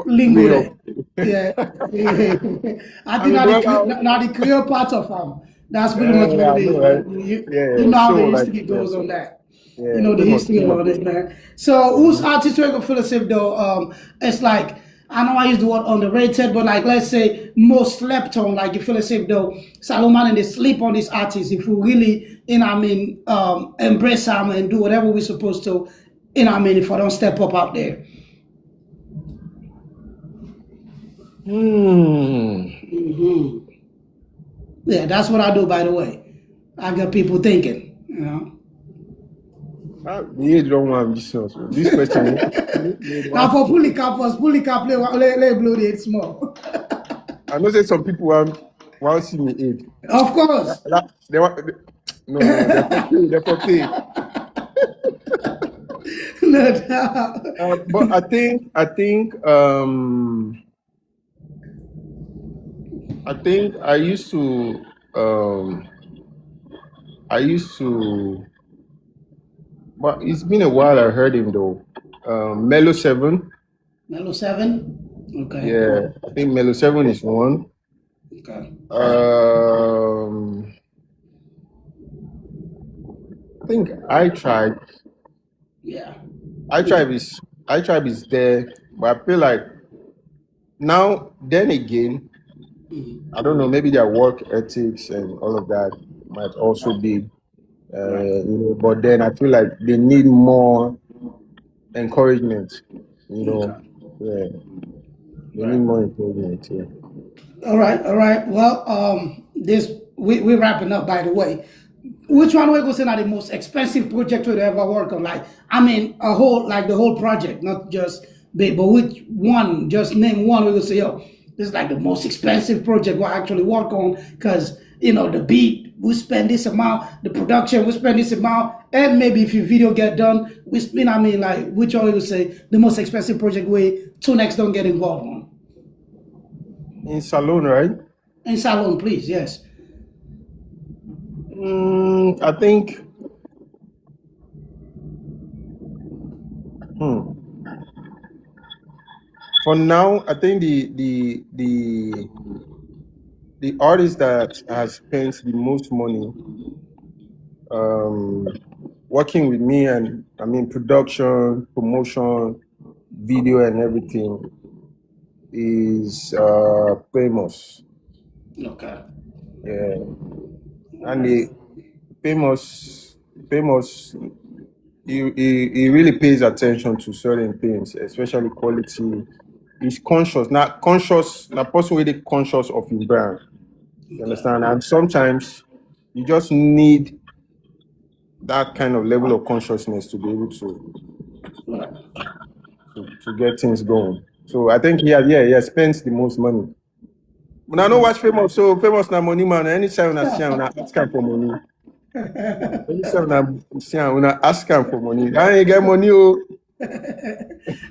Lingo way there. of Yeah. I think mean, now the clear part of that's pretty much yeah, what it I is, know, man. right? You Yeah, know how so the like history goes on that. yeah, You know the famous, history on famous. it, man. So who's artist we gonna feel as if though it's like I know I use the word underrated, but like let's say most slept on, like you feel as if though Salomon and they sleep on this artist. If we really, embrace them and do whatever we're supposed to, if I don't step up out there. Yeah, that's what I do, by the way. I got people thinking. The age don't want Jesus. This question. Now for fully cap, let blow the small. I know that some people want see me age. Of course. They want no, they're for pay. No doubt. But I think I used to but it's been a while I heard him though. Mellow 7. Mellow 7. Okay. Yeah, I think Mellow 7 is one. Okay. I think I tried. Yeah. I tribe is there, but I feel like now then again, I don't know, maybe their work ethics and all of that might also be but then I feel like they need more encouragement, Okay. yeah. They need more encouragement, yeah. All right. Well, this we're wrapping up. By the way, which one we go say now the most expensive project we ever work on? Like, a whole like the whole project, not just big, but which one? Just name one. We go say, yo, this is like the most expensive project we actually work on because the beat we spend this amount, the production we spend this amount, and maybe if your video get done, we spend. Like which one we would say the most expensive project we Tunex don't get involved on. In Salon, right? In Salon, please, yes. I think for now, I think the artist that has spent the most money working with me and production, promotion, video and everything is Famous. Okay. Yeah. And the famous he really pays attention to certain things, especially quality. He's conscious, not person really conscious of his brand. You understand? And sometimes you just need that kind of level of consciousness to be able to get things going. So I think he has spent the most money. When I know what's famous, so famous na money man. Anytime I see him, I ask him for money. Anytime I see him, I ask him for money. I ain't get money. All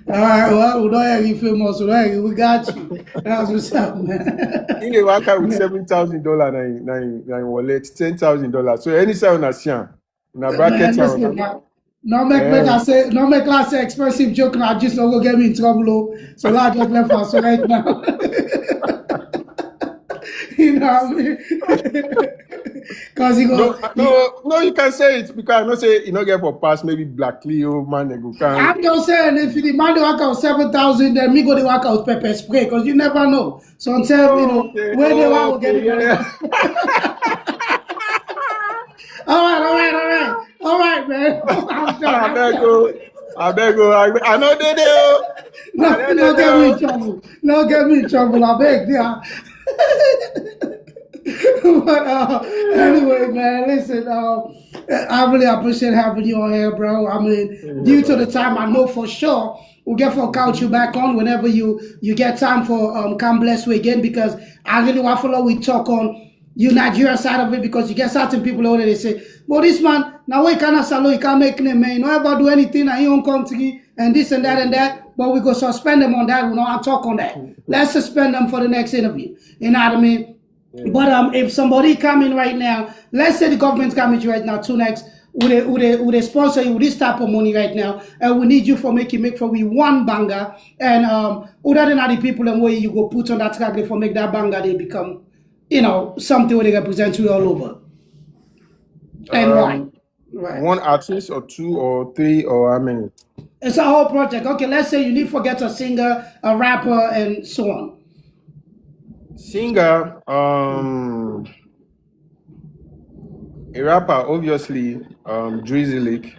right, well, we don't have you famous, right? We got you. That's what's up, man. He work out with $7,000 na wallet, $10,000. So anytime I see him, na bracket him. No make I say expensive joke now just not go get me in trouble. So I just left us right now. You know what I mean? Because he go. No, you can say it because I know say you not get for pass maybe Black Leo man they go can. I'm just saying if the man they work out 7,000, then me go they work out pepper spray because you never know. So until where they want to get it. All right, man. I beg you. I know they do. No get me in trouble. No get me in trouble. I beg, yeah. But anyway, man, listen, I really appreciate having you on here, bro. I mean, due to the time, I know for sure we'll get for couch you back on whenever you get time for Come Bless You again, because I really want to follow we talk on you Nigeria side of it, because you get certain people over there, they say, well, this man, now we cannot salo, he can't make name, man. You don't ever do anything, and he won't come to you, and this and that, but we go suspend them on that. We don't talk on that. Let's suspend them for the next interview. You know what I mean? Yeah. But if somebody come in right now, let's say the government's coming right now, Tunex, would they sponsor you with this type of money right now, and we need you for make for we one banger, and other than the people and where you go put on that track for make that banger they become, you know, something where they represent you all over. And why? Right. One artist or two or three or how many? It's a whole project. Okay, let's say you need to get a singer, a rapper, and so on. Singer, a rapper, obviously, Drizzly.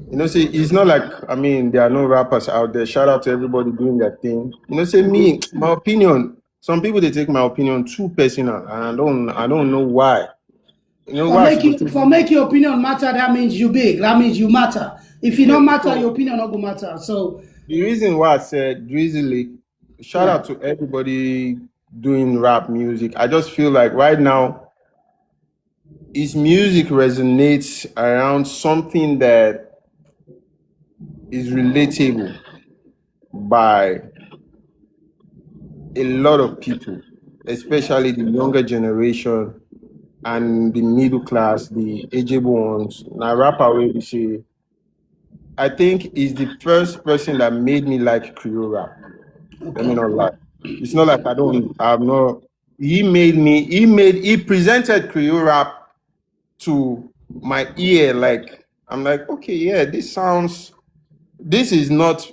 You know, see, it's not like, I mean, there are no rappers out there. Shout out to everybody doing their thing. You know, say me, my opinion, some people, they take my opinion too personal, and I don't know why. You know, for make your opinion matter, that means you big. That means you matter. If you don't matter, your opinion not gonna matter. So the reason why I said Drizzly, shout out to everybody doing rap music. I just feel like right now, his music resonates around something that is relatable by a lot of people, especially the younger generation and the middle class, the ageable ones. Now, rapper will be say, I think he's the first person that made me like Creole rap. Let me not lie. It's not like he presented Creole rap to my ear. Like, I'm like, okay, yeah, this is not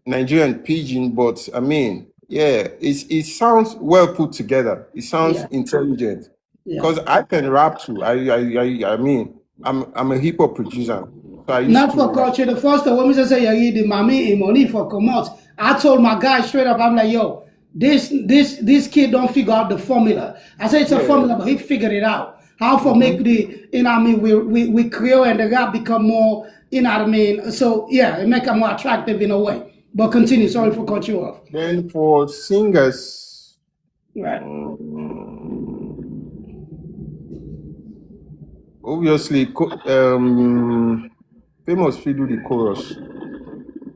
Nigerian pidgin, but I mean, yeah, it sounds well put together. It sounds intelligent. Because I can rap too. I mean, I'm a hip hop producer. So not for culture. The first time when we say you the mommy money for come out, I told my guy straight up, I'm like, yo, this kid don't figure out the formula. I said it's a formula, but he figured it out. How for make the, you know what I mean, we Creole and the rap become more, you know what I mean. So yeah, it make it more attractive in a way. But continue, sorry for cut you off. Then for singers, right. Obviously, Famous fit do the chorus.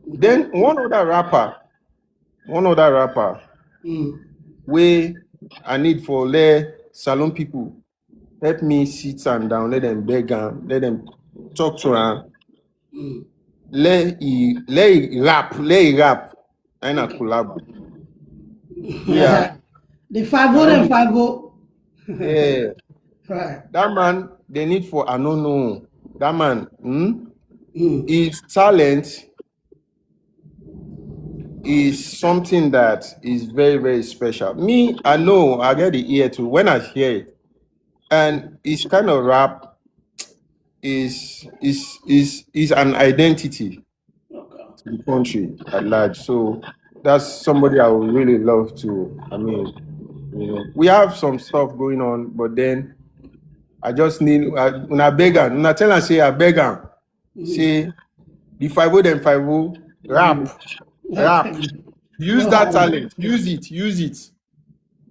Then one other rapper, where I need for let salon people help me sit and down, let them beg and let them talk to her. Let he rap, and a collab. Yeah. The 5-0 and 5-0. Yeah. Right. That man, they need for I don't know. That man, his talent is something that is very, very special. Me, I know I get the ear to when I hear it, and his kind of rap is an identity to the country at large. So that's somebody I would really love to. I mean, you know, we have some stuff going on, but then I just need when I beg her, when I tell her say I beg her, say the 5-0 then 5-0 rap. Use that talent. Use it.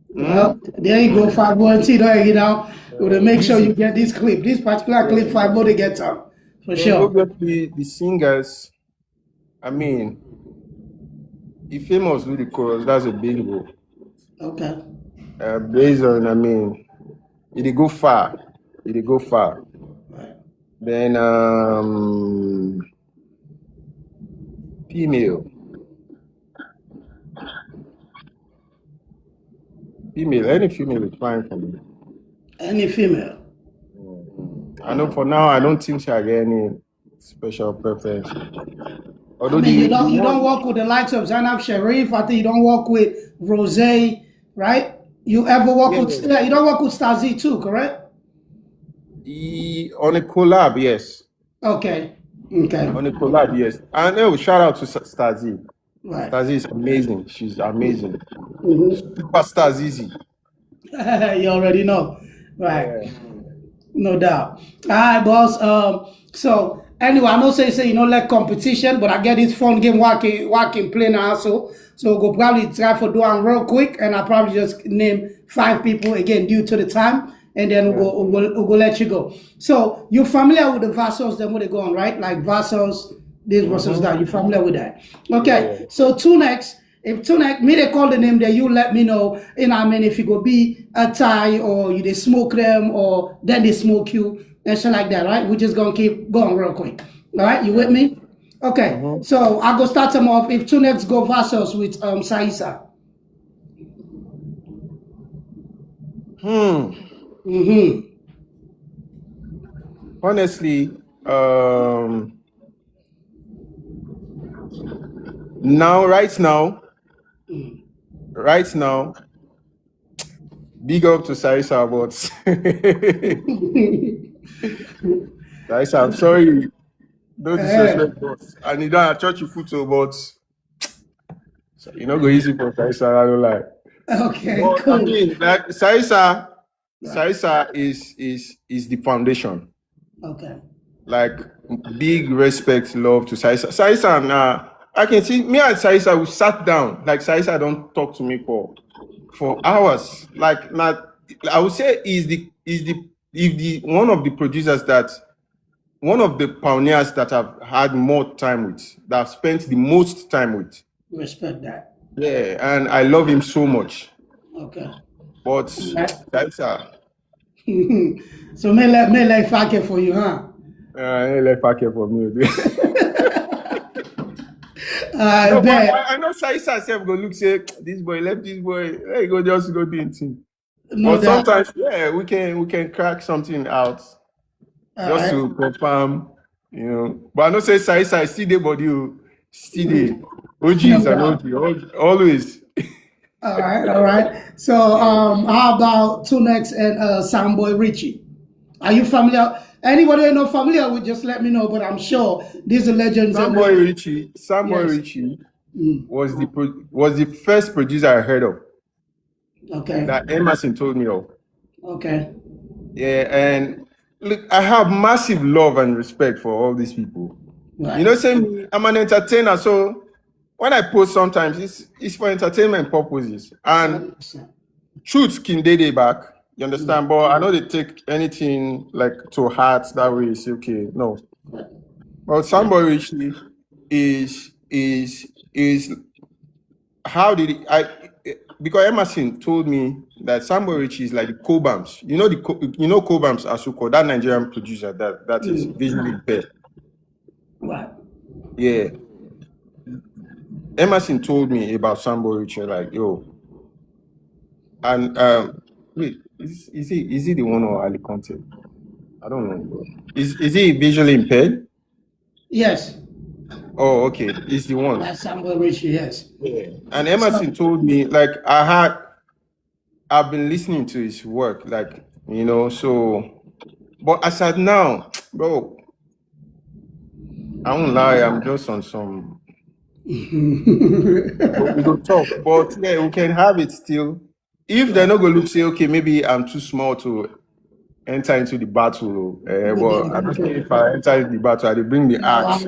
Well, there you go, 5-0 you know. We'll make sure you get this clip. This particular clip, 5-0 they get some. For sure. Obviously, the singers, I mean, if Famous do the chorus, that's a bingo. Okay. Based on, I mean, it go far. Right. Then female, any female is fine for me. Any female. I know for now, I don't think I get any special preference. Although I mean, you don't work with the likes of Zainab Sharif. I think you don't work with Rose, right? You ever work with? You don't work with Star Z too, correct? On a collab, yes. Okay. On a collab, yes. And shout out to Star Z. Right. Stazzy is amazing. She's amazing. Superstar Zizi. You already know. Right. Yeah. No doubt. All right, boss. So anyway, I know say you know like competition, but I get this fun game walking play now. So go probably try for doing real quick, and I'll probably just name 5 people again due to the time, and then we'll let you go. So you're familiar with the Vasos, then what they go on, right? Like Vasos, this versus that. You're familiar with that? Okay. Yeah. So Tunex. If Tunex, me they call the name there, you let me know. And I mean, if you go be a tie or you they smoke them or then they smoke you and shit like that, right? We're just gonna keep going real quick. All right, you with me? Okay. So I go start them off. If Tunex go versus with Saisa. Honestly, right now, big up to Sarisa, but Sarisa, I'm sorry, no disrespect, but I need that church photo, but you know, go easy for Sarisa, I don't like. Okay, But, cool. I mean, like Sarisa is the foundation. Okay. Like big respect, love to Sarisa. Sarisa, and I can see me and Sarisa, we sat down. Like Sarisa don't talk to me for hours. Like not, I would say is the one of the producers that one of the pioneers that I've had more time with, that I've spent the most time with. Respect that. Yeah, and I love him so much. Okay. But Sarisa, So me like fuck it for you, huh? I like fuck it for me. I bet. I know Saisa self go look say this boy left this boy. There you go, just go do anything. No But doubt. sometimes, yeah, we can crack something out just to confirm, you know. But I know say Saisa still the body, still the OGs and OG, always. All right. So how about Tunex and Soundboy Richie? Are you familiar? Anybody who not familiar with, just let me know. But I'm sure these are legends. Soundboy Richie was the first producer I heard of. Okay. That Emerson told me of. Okay. Yeah, and look, I have massive love and respect for all these people. Right. You know, say me, I'm an entertainer, so when I post sometimes it's for entertainment purposes. And 100%. truth can day back, you understand? But I know they take anything like to heart that way. It's okay, no. But somebody actually is how did because Emerson told me that Sambo Richie is like the Cobams. You know Cobams Asuko, that Nigerian producer that is visually impaired. Right. Yeah. Emerson told me about Sambo Richie, like, yo. And wait, is he the one or Ali Conte? I don't know. Is he visually impaired? Yes. Oh, okay. He's the one. That's Soundboy Richie, yes. Yeah. And Emerson told me, like, I've been listening to his work, like, you know, so, but as at now, bro, I won't lie, I'm just on some, we don't talk, but yeah, we can have it still. If they're not going to say, okay, maybe I'm too small to enter into the battle, well, I don't think if I enter into the battle, they bring the axe.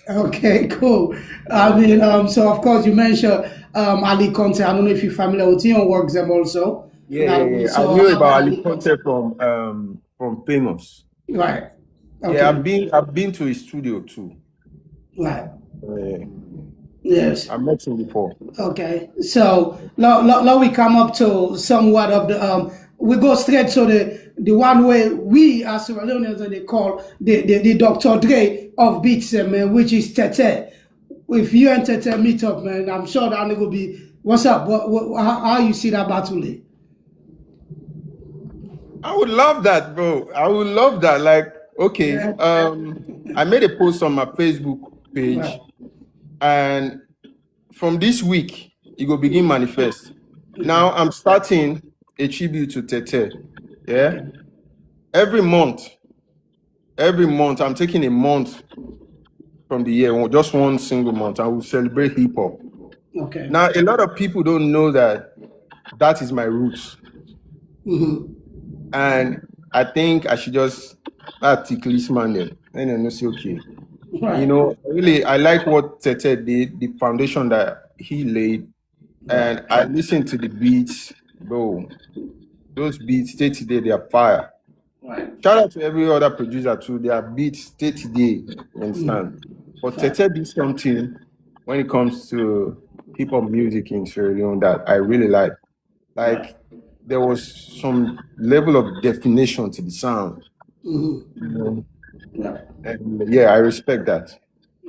Okay, cool. I mean, so of course you mentioned Ali Conte. I don't know if you're familiar with him, works them also. Yeah. So I knew about Ali Conte from Famous. Right. Okay. Yeah, I've been to his studio too. Right. Yes. I met him before. Okay. So now we come up to somewhat of the we go straight to the one way we as Sierra Leoneans they call the Dr. Dre of Beatz, man, which is Tete. If you and Tete meet up, man, I'm sure that will be what's up. How you see that battle? I would love that, bro. I would love that. Like, okay, I made a post on my Facebook page, right. And from this week, it will begin manifest. Now I'm starting a tribute to Tete. Yeah. Every month, I'm taking a month from the year, just one single month, and we'll celebrate hip hop. Okay. Now, a lot of people don't know that that is my roots. And I think I should just tickle this man then. And then say, okay. Right. You know, really, I like what Tete did, the foundation that he laid. And I listened to the beats, bro. Those beats, stay today, they are fire. Right. Shout out to every other producer too. Their beats, stay today, you understand? But Tete did something when it comes to hip hop music in Sierra Leone that I really like. Like, there was some level of definition to the sound. You know? And yeah, I respect that.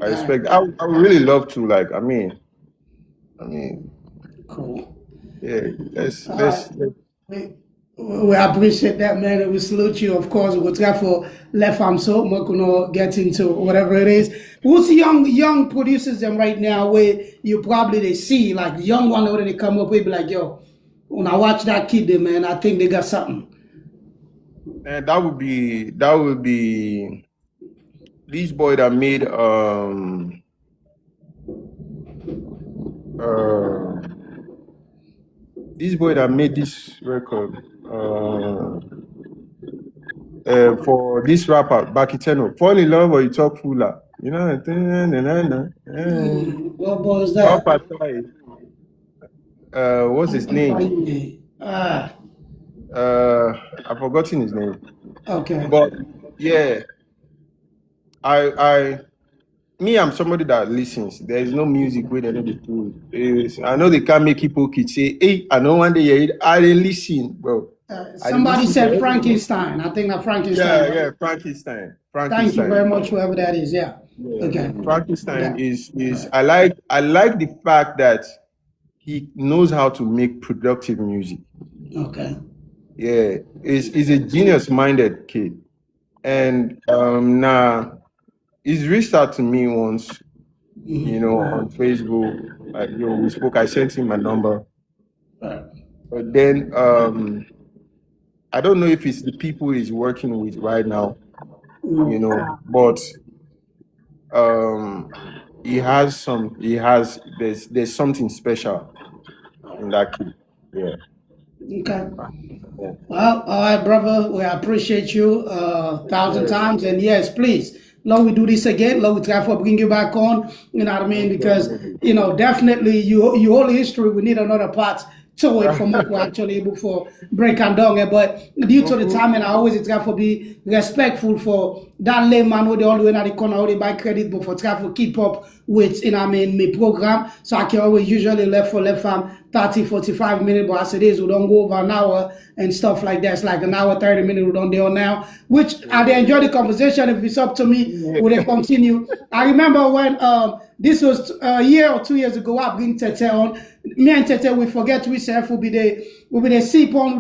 I respect. I would really love to. Like, I mean, cool. yeah. Let's. We appreciate that, man, and we salute you. Of course, we'll try for left arm so we're gonna get into whatever it is. Who's the young producers them right now where you probably they see like the young one when they come up with be like, yo, when I watch that kid there, man, I think they got something. And that would be these boy that made this boy that made this record for this rapper Bakiteno. Fall in love or you talk fuller. You know, What boy is that? What's his name? I've forgotten his name. Okay. But yeah, I'm somebody that listens. There is no music where they don't be cool. I know they can't make people say, hey, I know one day I didn't listen, bro. Somebody said Frankenstein. I think that Frankenstein. Yeah, Frankenstein. Thank you very much, whoever that is. Yeah. Okay. Frankenstein is I like the fact that he knows how to make productive music. Okay. Yeah, he's a genius-minded kid, and now he's reached out to me once, you know, on Facebook. Like, yo, we spoke. I sent him my number, but then I don't know if it's the people he's working with right now, you know, but there's something special in that kid. Yeah. Okay. Well, all right, brother. We appreciate you 1,000 times. And yes, please, Lord, we do this again. Lord, we try to bring you back on. You know what I mean? Because, you know, definitely you whole history, we need another part to it from what we're actually able for break and down. But due to the time, and I always try to be respectful for that layman who they all doing at the corner, how they buy credit, but for try to keep up with, you know what I mean, my program. So I can always usually left 30, 45 minutes, but as it is, we don't go over an hour and stuff like that. It's like an hour, 30 minutes we don't do now, which I enjoy the conversation. If it's up to me, we will continue. I remember when this was a year or 2 years ago, I bring Tete on. Me and Tete, we forget we say we'll be the sip on,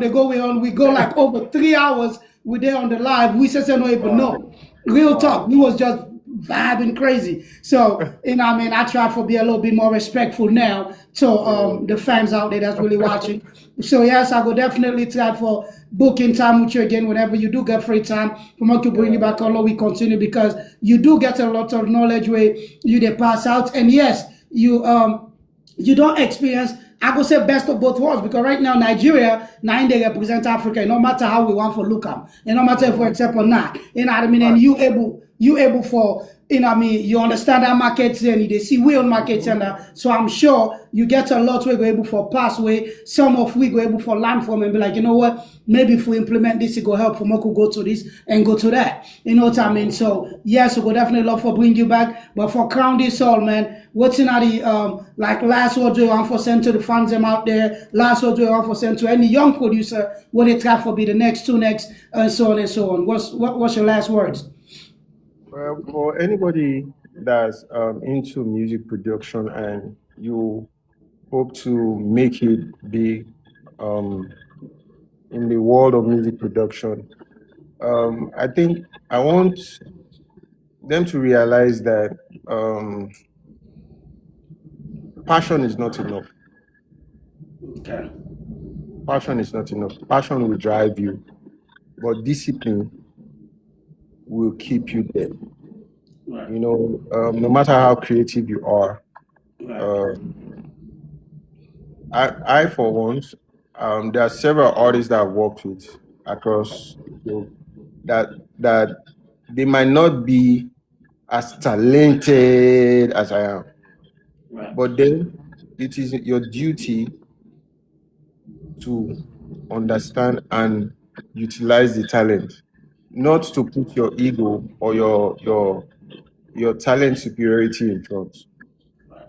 we go like over 3 hours, we there on the live, we say no even know. Real talk, we was just vibing crazy. So, you know what I mean, I try to be a little bit more respectful now to the fans out there that's really watching. So yes, I will definitely try for booking time with you again whenever you do get free time. From what you bring you back on, we continue because you do get a lot of knowledge where you they pass out. And yes, you don't experience, I go say best of both worlds because right now Nigeria, now they represent Africa, no matter how we want for look at, and no matter if we accept or not. You know what I mean? And you able for, you know what I mean, you understand our markets and they see we on markets and so I'm sure you get a lot we go able for pass way, some of we go able for learn from and be like, you know what, maybe if we implement this, it go help for Moku go to this and go to that. You know what I mean? So yes, we go definitely love for bring you back, but for crown this all, man, what's in the like last word you want for send to the fans them out there, last word you want for send to any young producer, what they try for be the next Tunex and so on and so on. What's your last words? Well, for anybody that's into music production and you hope to make it big in the world of music production, I think I want them to realize that passion is not enough. Okay. Passion is not enough. Passion will drive you, but discipline will keep you there. Right. You know, no matter how creative you are, Right. uh, I for once, there are several artists that I've worked with across the globe that they might not be as talented as I am, Right. but then it is your duty to understand and utilize the talent, not to put your ego or your talent superiority in front.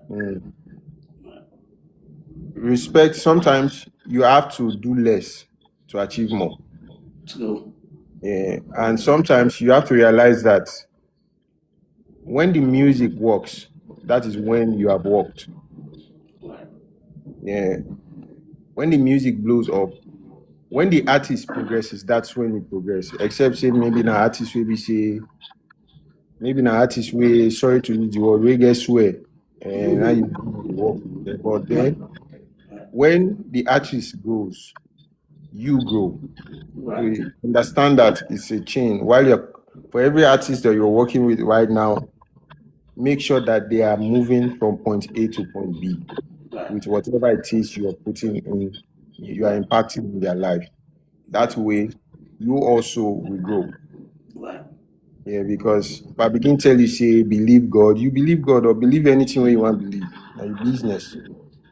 Mm. Respect, sometimes you have to do less to achieve more. True. Yeah. And sometimes you have to realize that when the music works, that is when you have worked. Right. Yeah. When the music blows up, when the artist progresses, that's when we progress. Except say maybe an artist will be say, maybe an artist will, sorry to use the word, we get swear. And now you do the work. Yeah. But then when the artist grows, you grow. So Right. you understand that it's a chain. While you're, for every artist that you're working with right now, make sure that they are moving from point A to point B with whatever it is you are putting in, you are impacting in their life. That way, you also will grow. Right. Yeah, because if I begin tell you, say, believe God, you believe God or believe anything where you want to believe, and your business.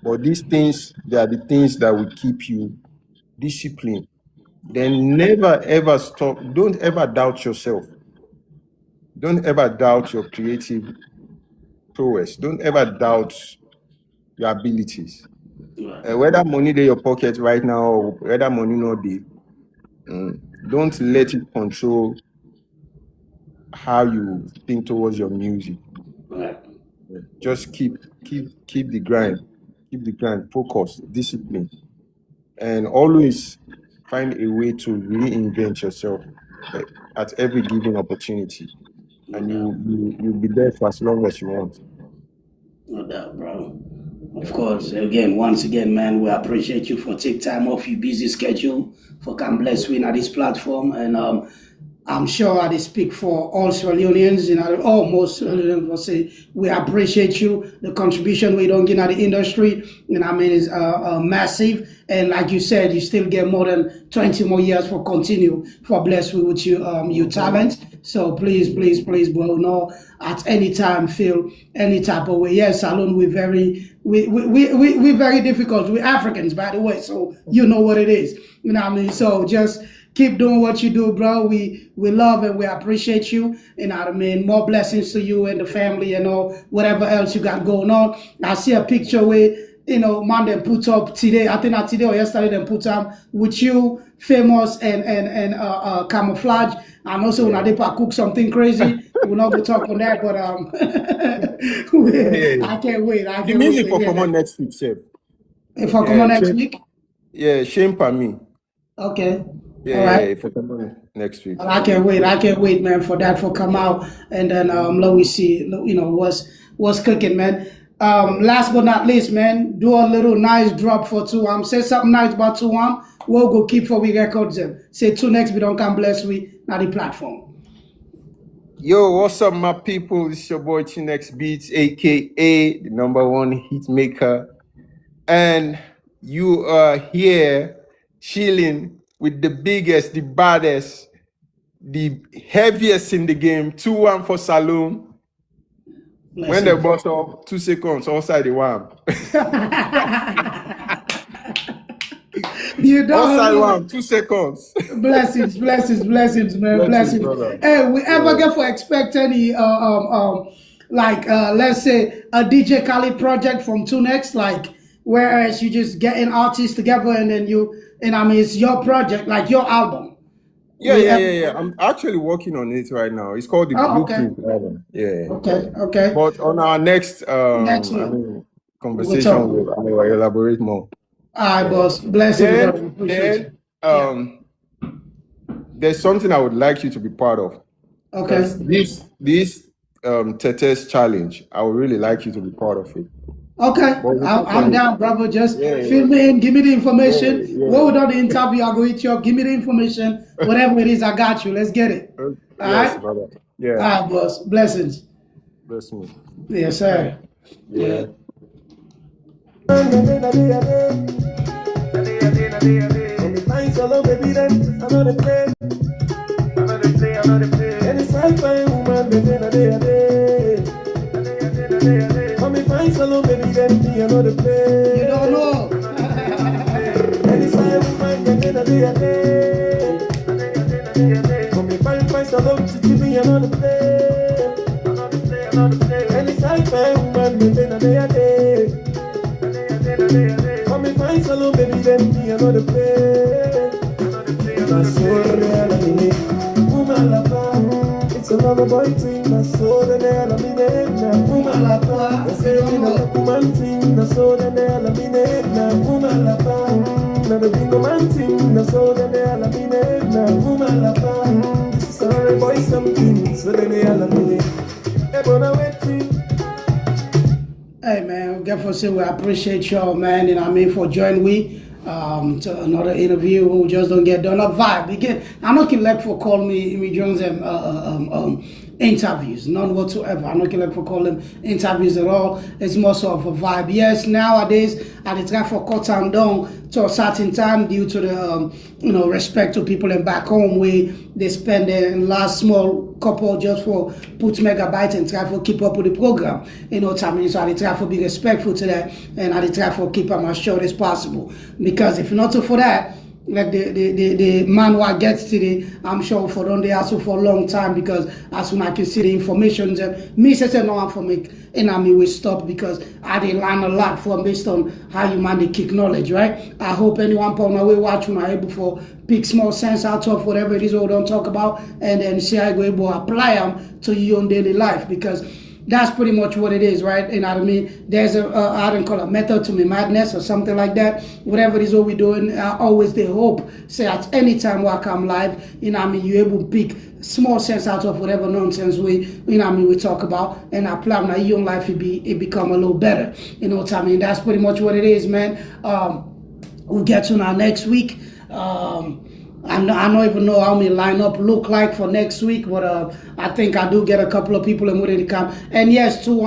But these things, they are the things that will keep you disciplined. Then never ever stop. Don't ever doubt yourself. Don't ever doubt your creative prowess. Don't ever doubt your abilities. Right. Whether money in your pocket right now or whether money not there, don't let it control how you think towards your music. Right. Just keep the grind, focus, discipline, and always find a way to reinvent yourself at every given opportunity, and you'll be there for as long as you want. No doubt, bro. Of course. Again, once again, man, we appreciate you for take time off your busy schedule for come bless we at this platform. And I'm sure I speak for all Sierra Leoneans, almost Sierra Leoneans will say we appreciate you. The contribution we don't get at the industry, is massive. And like you said, you still get more than 20 more years for continue for bless we with you, your talent. So please, bro, no, at any time feel any type of way. Yes, Salon, we very difficult. We're Africans, by the way, so you know what it is. So just keep doing what you do, bro. We love and we appreciate you. More blessings to you and the family and all whatever else you got going on. I see a picture where man them put up today. I think not today or yesterday them put up with you, famous and camouflage. And also when I cook something crazy. We're not gonna talk on that, but I can't wait. The music for come on next week, chef. If I come on next week? Yeah, shame for me. Okay. Yeah, all right. If I come on next week. I can't wait, man, for that for come out and then let we see, what's cooking, man. Last but not least, man, do a little nice drop for 2 say something nice about 2 we'll go keep for we records them. Say Tunex, we don't come bless we not the platform. Yo, what's up, my people? It's your boy Tunex Beatz, aka the #1 hit maker, and you are here chilling with the biggest, the baddest, the heaviest in the game. 2-1 for Saloon. When they bust up 2 seconds outside the one. You don't outside one, 2 seconds. blessings, man. Blessings. Hey, we ever get for expect any let's say a DJ Khaled project from Tunex, like whereas you just getting artists together and then it's your project, like your album. Yeah. I'm actually working on it right now. It's called the Blueprint album. Yeah. Okay. But on our next conversation, I will elaborate more. All right, boss. Blessings. Then there's something I would like you to be part of. Okay. This Tetes challenge, I would really like you to be part of it. Okay, I'm down, brother. Just fill me in, give me the information. What without the interview, I'll go hit you up. Give me the information. Whatever it is, I got you. Let's get it. All right, brother. Yeah. All right, boss. Blessings. Bless me. Yes, sir. Yeah. You don't know. It's another boy thing, that's so the hell I'm in it now. I say, I'm a woman thing, that's so the hell I'm in it now. Now the bingo man thing, that's so the hell I'm in it now. This is another boy something, so the hell I'm in it. Everyone waiting. Hey man, we say we appreciate y'all, man. You know what I mean, for joining we to another interview. We just don't get done a vibe. Again, I'm not like for call me Jones interviews, none whatsoever. I'm not like for call them interviews at all. It's more sort of a vibe. Yes, nowadays I try for cut time down to a certain time due to the respect to people in back home where they spend their last small couple just for put megabytes and try for keep up with the program. You know what I mean? So I try for be respectful to that, and I try for keep them as short as possible. Because if not for that, like the man who gets today, I'm sure for them they also for a long time, because as soon as I can see the information, me say no one for me, and I mean we stop, because I did learn a lot from based on how you man they kick knowledge, right? I hope anyone on the way watching are able for pick small sense out of whatever it is we don't talk about, and then see how you able to apply them to your own daily life, because that's pretty much what it is, right? You know what I mean? There's I don't call it method to me madness or something like that. Whatever it is what we're doing, always the hope, say at any time while I come live, you know what I mean, you're able to pick small sense out of whatever nonsense we talk about, and apply them to your own life, it become a little better. You know what I mean? That's pretty much what it is, man. We'll get to now next week. I don't even know how my lineup look like for next week, but I think I do get a couple of people in ready to come. And yes, too,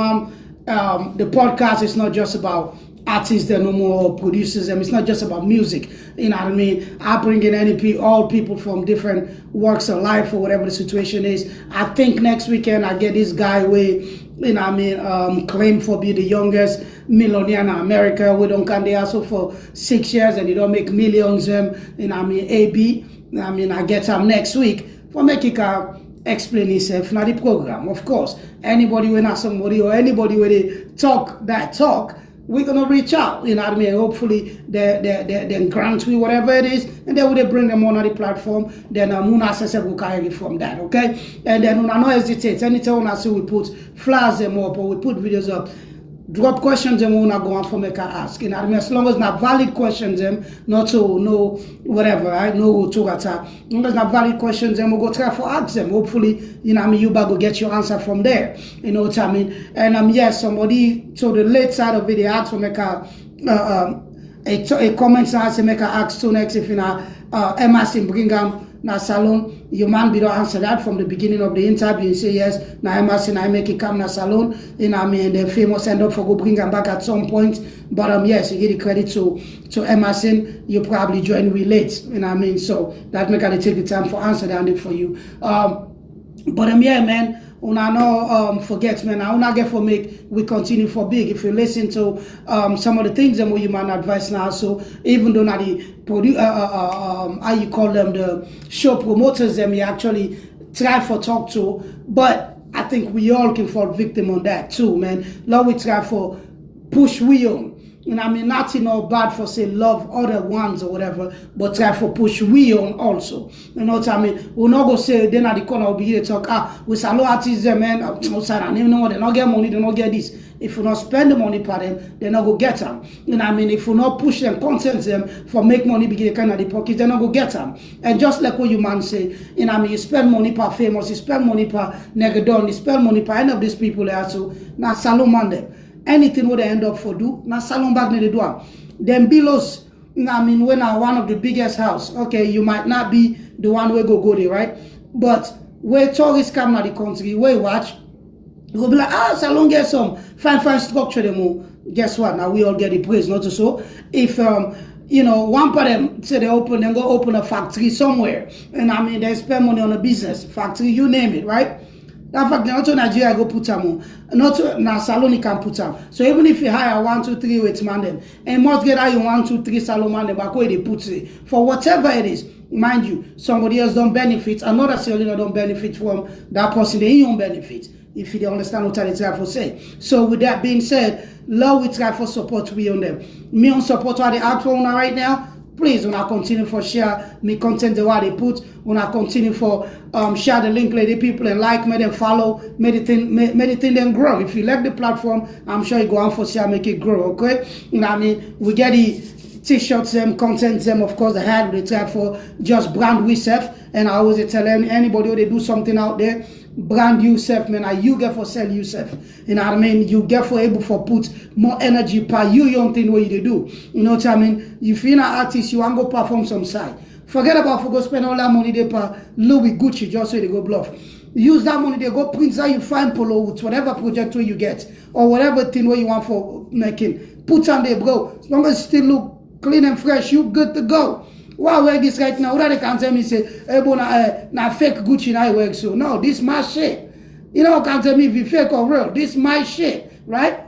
the podcast is not just about artists that no more producers them. It's not just about music. You know what I mean? I bring in all people from different walks of life or whatever the situation is. I think next weekend I get this guy claim for being the youngest millionaire in America. We don't come there also for 6 years and he don't make millions. AB. I get him next week for making explain himself in the program. Of course, anybody when have somebody or anybody when they talk, we're gonna reach out, you know what I mean? Hopefully they grant me whatever it is, and then when they bring them on the platform, then Muna will carry it from that, okay? And then I no hesitate. Anytime I see we put flyers them up or we put videos up, drop questions them when I go on for make a ask. You know what I mean? As long as not valid questions them, not to know whatever, right? No to attack. As long as not valid questions them, we'll go try for ask them. Hopefully, you know what I mean, you back go get your answer from there. You know what I mean? And yes, somebody to the late side of it, they asked for make a comment say make a ask Tunex if you know Emerson Brigham na salon, your man be don't answer that from the beginning of the interview. You say yes, na Emerson I make it come na salon, you know what I mean, the famous end up for go bring them back at some point. But yes, you give the credit to Emerson, you probably join we late, you know what I mean? So that make I take the time for answer that for you. But yeah, man, una no forget, man. I wanna get for make we continue for big. If you listen to some of the things that you man advise now, so even though not the how you call them, the show promoters, them you actually try for talk to, but I think we all can fall victim on that too, man. Love we try for push we on. You know what I mean? Nothing all bad for say love other ones or whatever, but try for push we on also. You know what I mean? We'll not go say then at the corner will be here talk, we salo artists there, man, outside and even know they not get money, they not get this. If you not spend the money for them, they not go get them. You know what I mean? If you not push them, content them for make money begin kind of the pockets, they not go get them. And just like what you man say, you know what I mean? You spend money per famous, you spend money per negadon, you spend money per any of these people there, so now salo man them. Anything what they end up for do, na salon bag they do. Them bills, I mean, when are one of the biggest house, okay, you might not be the one where go there, right? But where tourists come to the country, where watch, We'll be like, salon get some fine structure them all. Guess what? Now we all get the praise, not so. If one part of them say they go open a factory somewhere, and I mean they spend money on a business factory, you name it, right? That fact, not to Nigeria go put them on, not to now salon you can put them. So even if you hire 1, 2, 3 weights man them, and must get out 1, 2, 3 salon man them back where they put it for whatever it is. Mind you, somebody else don't benefit, another salon don't benefit from that person. They don't benefit. If you don't understand what I try to say. So with that being said, love we try for support we on them. Me on support what they act for right now. Please, when I continue for share me content the what they put, when I continue for share the link let the people and like, make them follow, make the thing then grow. If you like the platform, I'm sure you go on for share, make it grow, okay? You know what I mean? We get the t-shirts them, content them, of course the hat they try for just brand we self. And I always tell anybody who they do something out there, brand yourself, man. You get for sell yourself. You know what I mean? You get for able for put more energy per you young thing what you do. You know what I mean? If you're an artist, you want to go perform some side. Forget about for go spend all that money they per Louis Gucci just so they go bluff. Use that money, they go print that you find polo with whatever project where you get or whatever thing where you want for making. Put on there, bro. As long as it still look clean and fresh, you good to go. Why wear this right now? What they can tell me say, hey, na fake Gucci I work so. No, this my shit. You know, can't tell me if you fake or real. This my shit, right?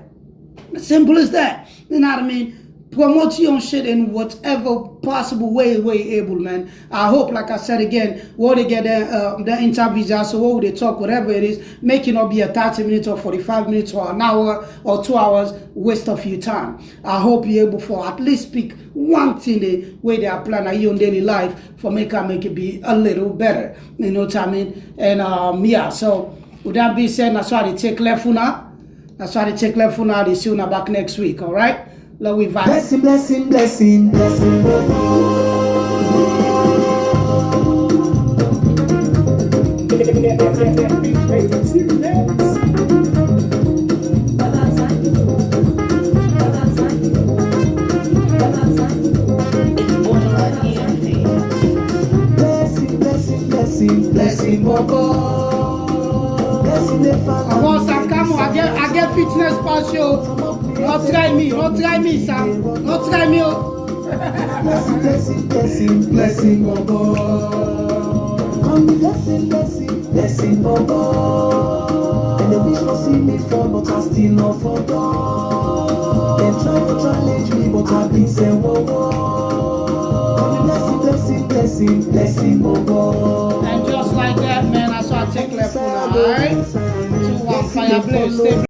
Simple as that. You know what I mean? Promote your own shit in whatever possible way you're able, man. I hope, like I said again, what they get the interviews are, so what they talk, whatever it is, make it not be a 30 minutes or 45 minutes or an hour or 2 hours waste of your time. I hope you're able for at least speak one thing the way they are planning your daily life for make it be a little better. You know what I mean? And yeah, so with that being said, that's why they take left for now. That's why they take left for now. They see you back next week, all right? Love we vibe. Blessing, blessing, blessing, blessing. Blessing, blessing, blessing, blessing, blessing the family. I want some come on, I get fitness pass yo. Don't try me, Sam. Don't try me. Blessing, blessing, blessing, blessing, come blessing, blessing, blessing, and they wish to see me fall, but I still not fall. They try to challenge me, but I been say whoa. Come blessing, blessing, blessing, blessing, And just like that, man, I saw I take left for now, alright? 2-1 fire blaze.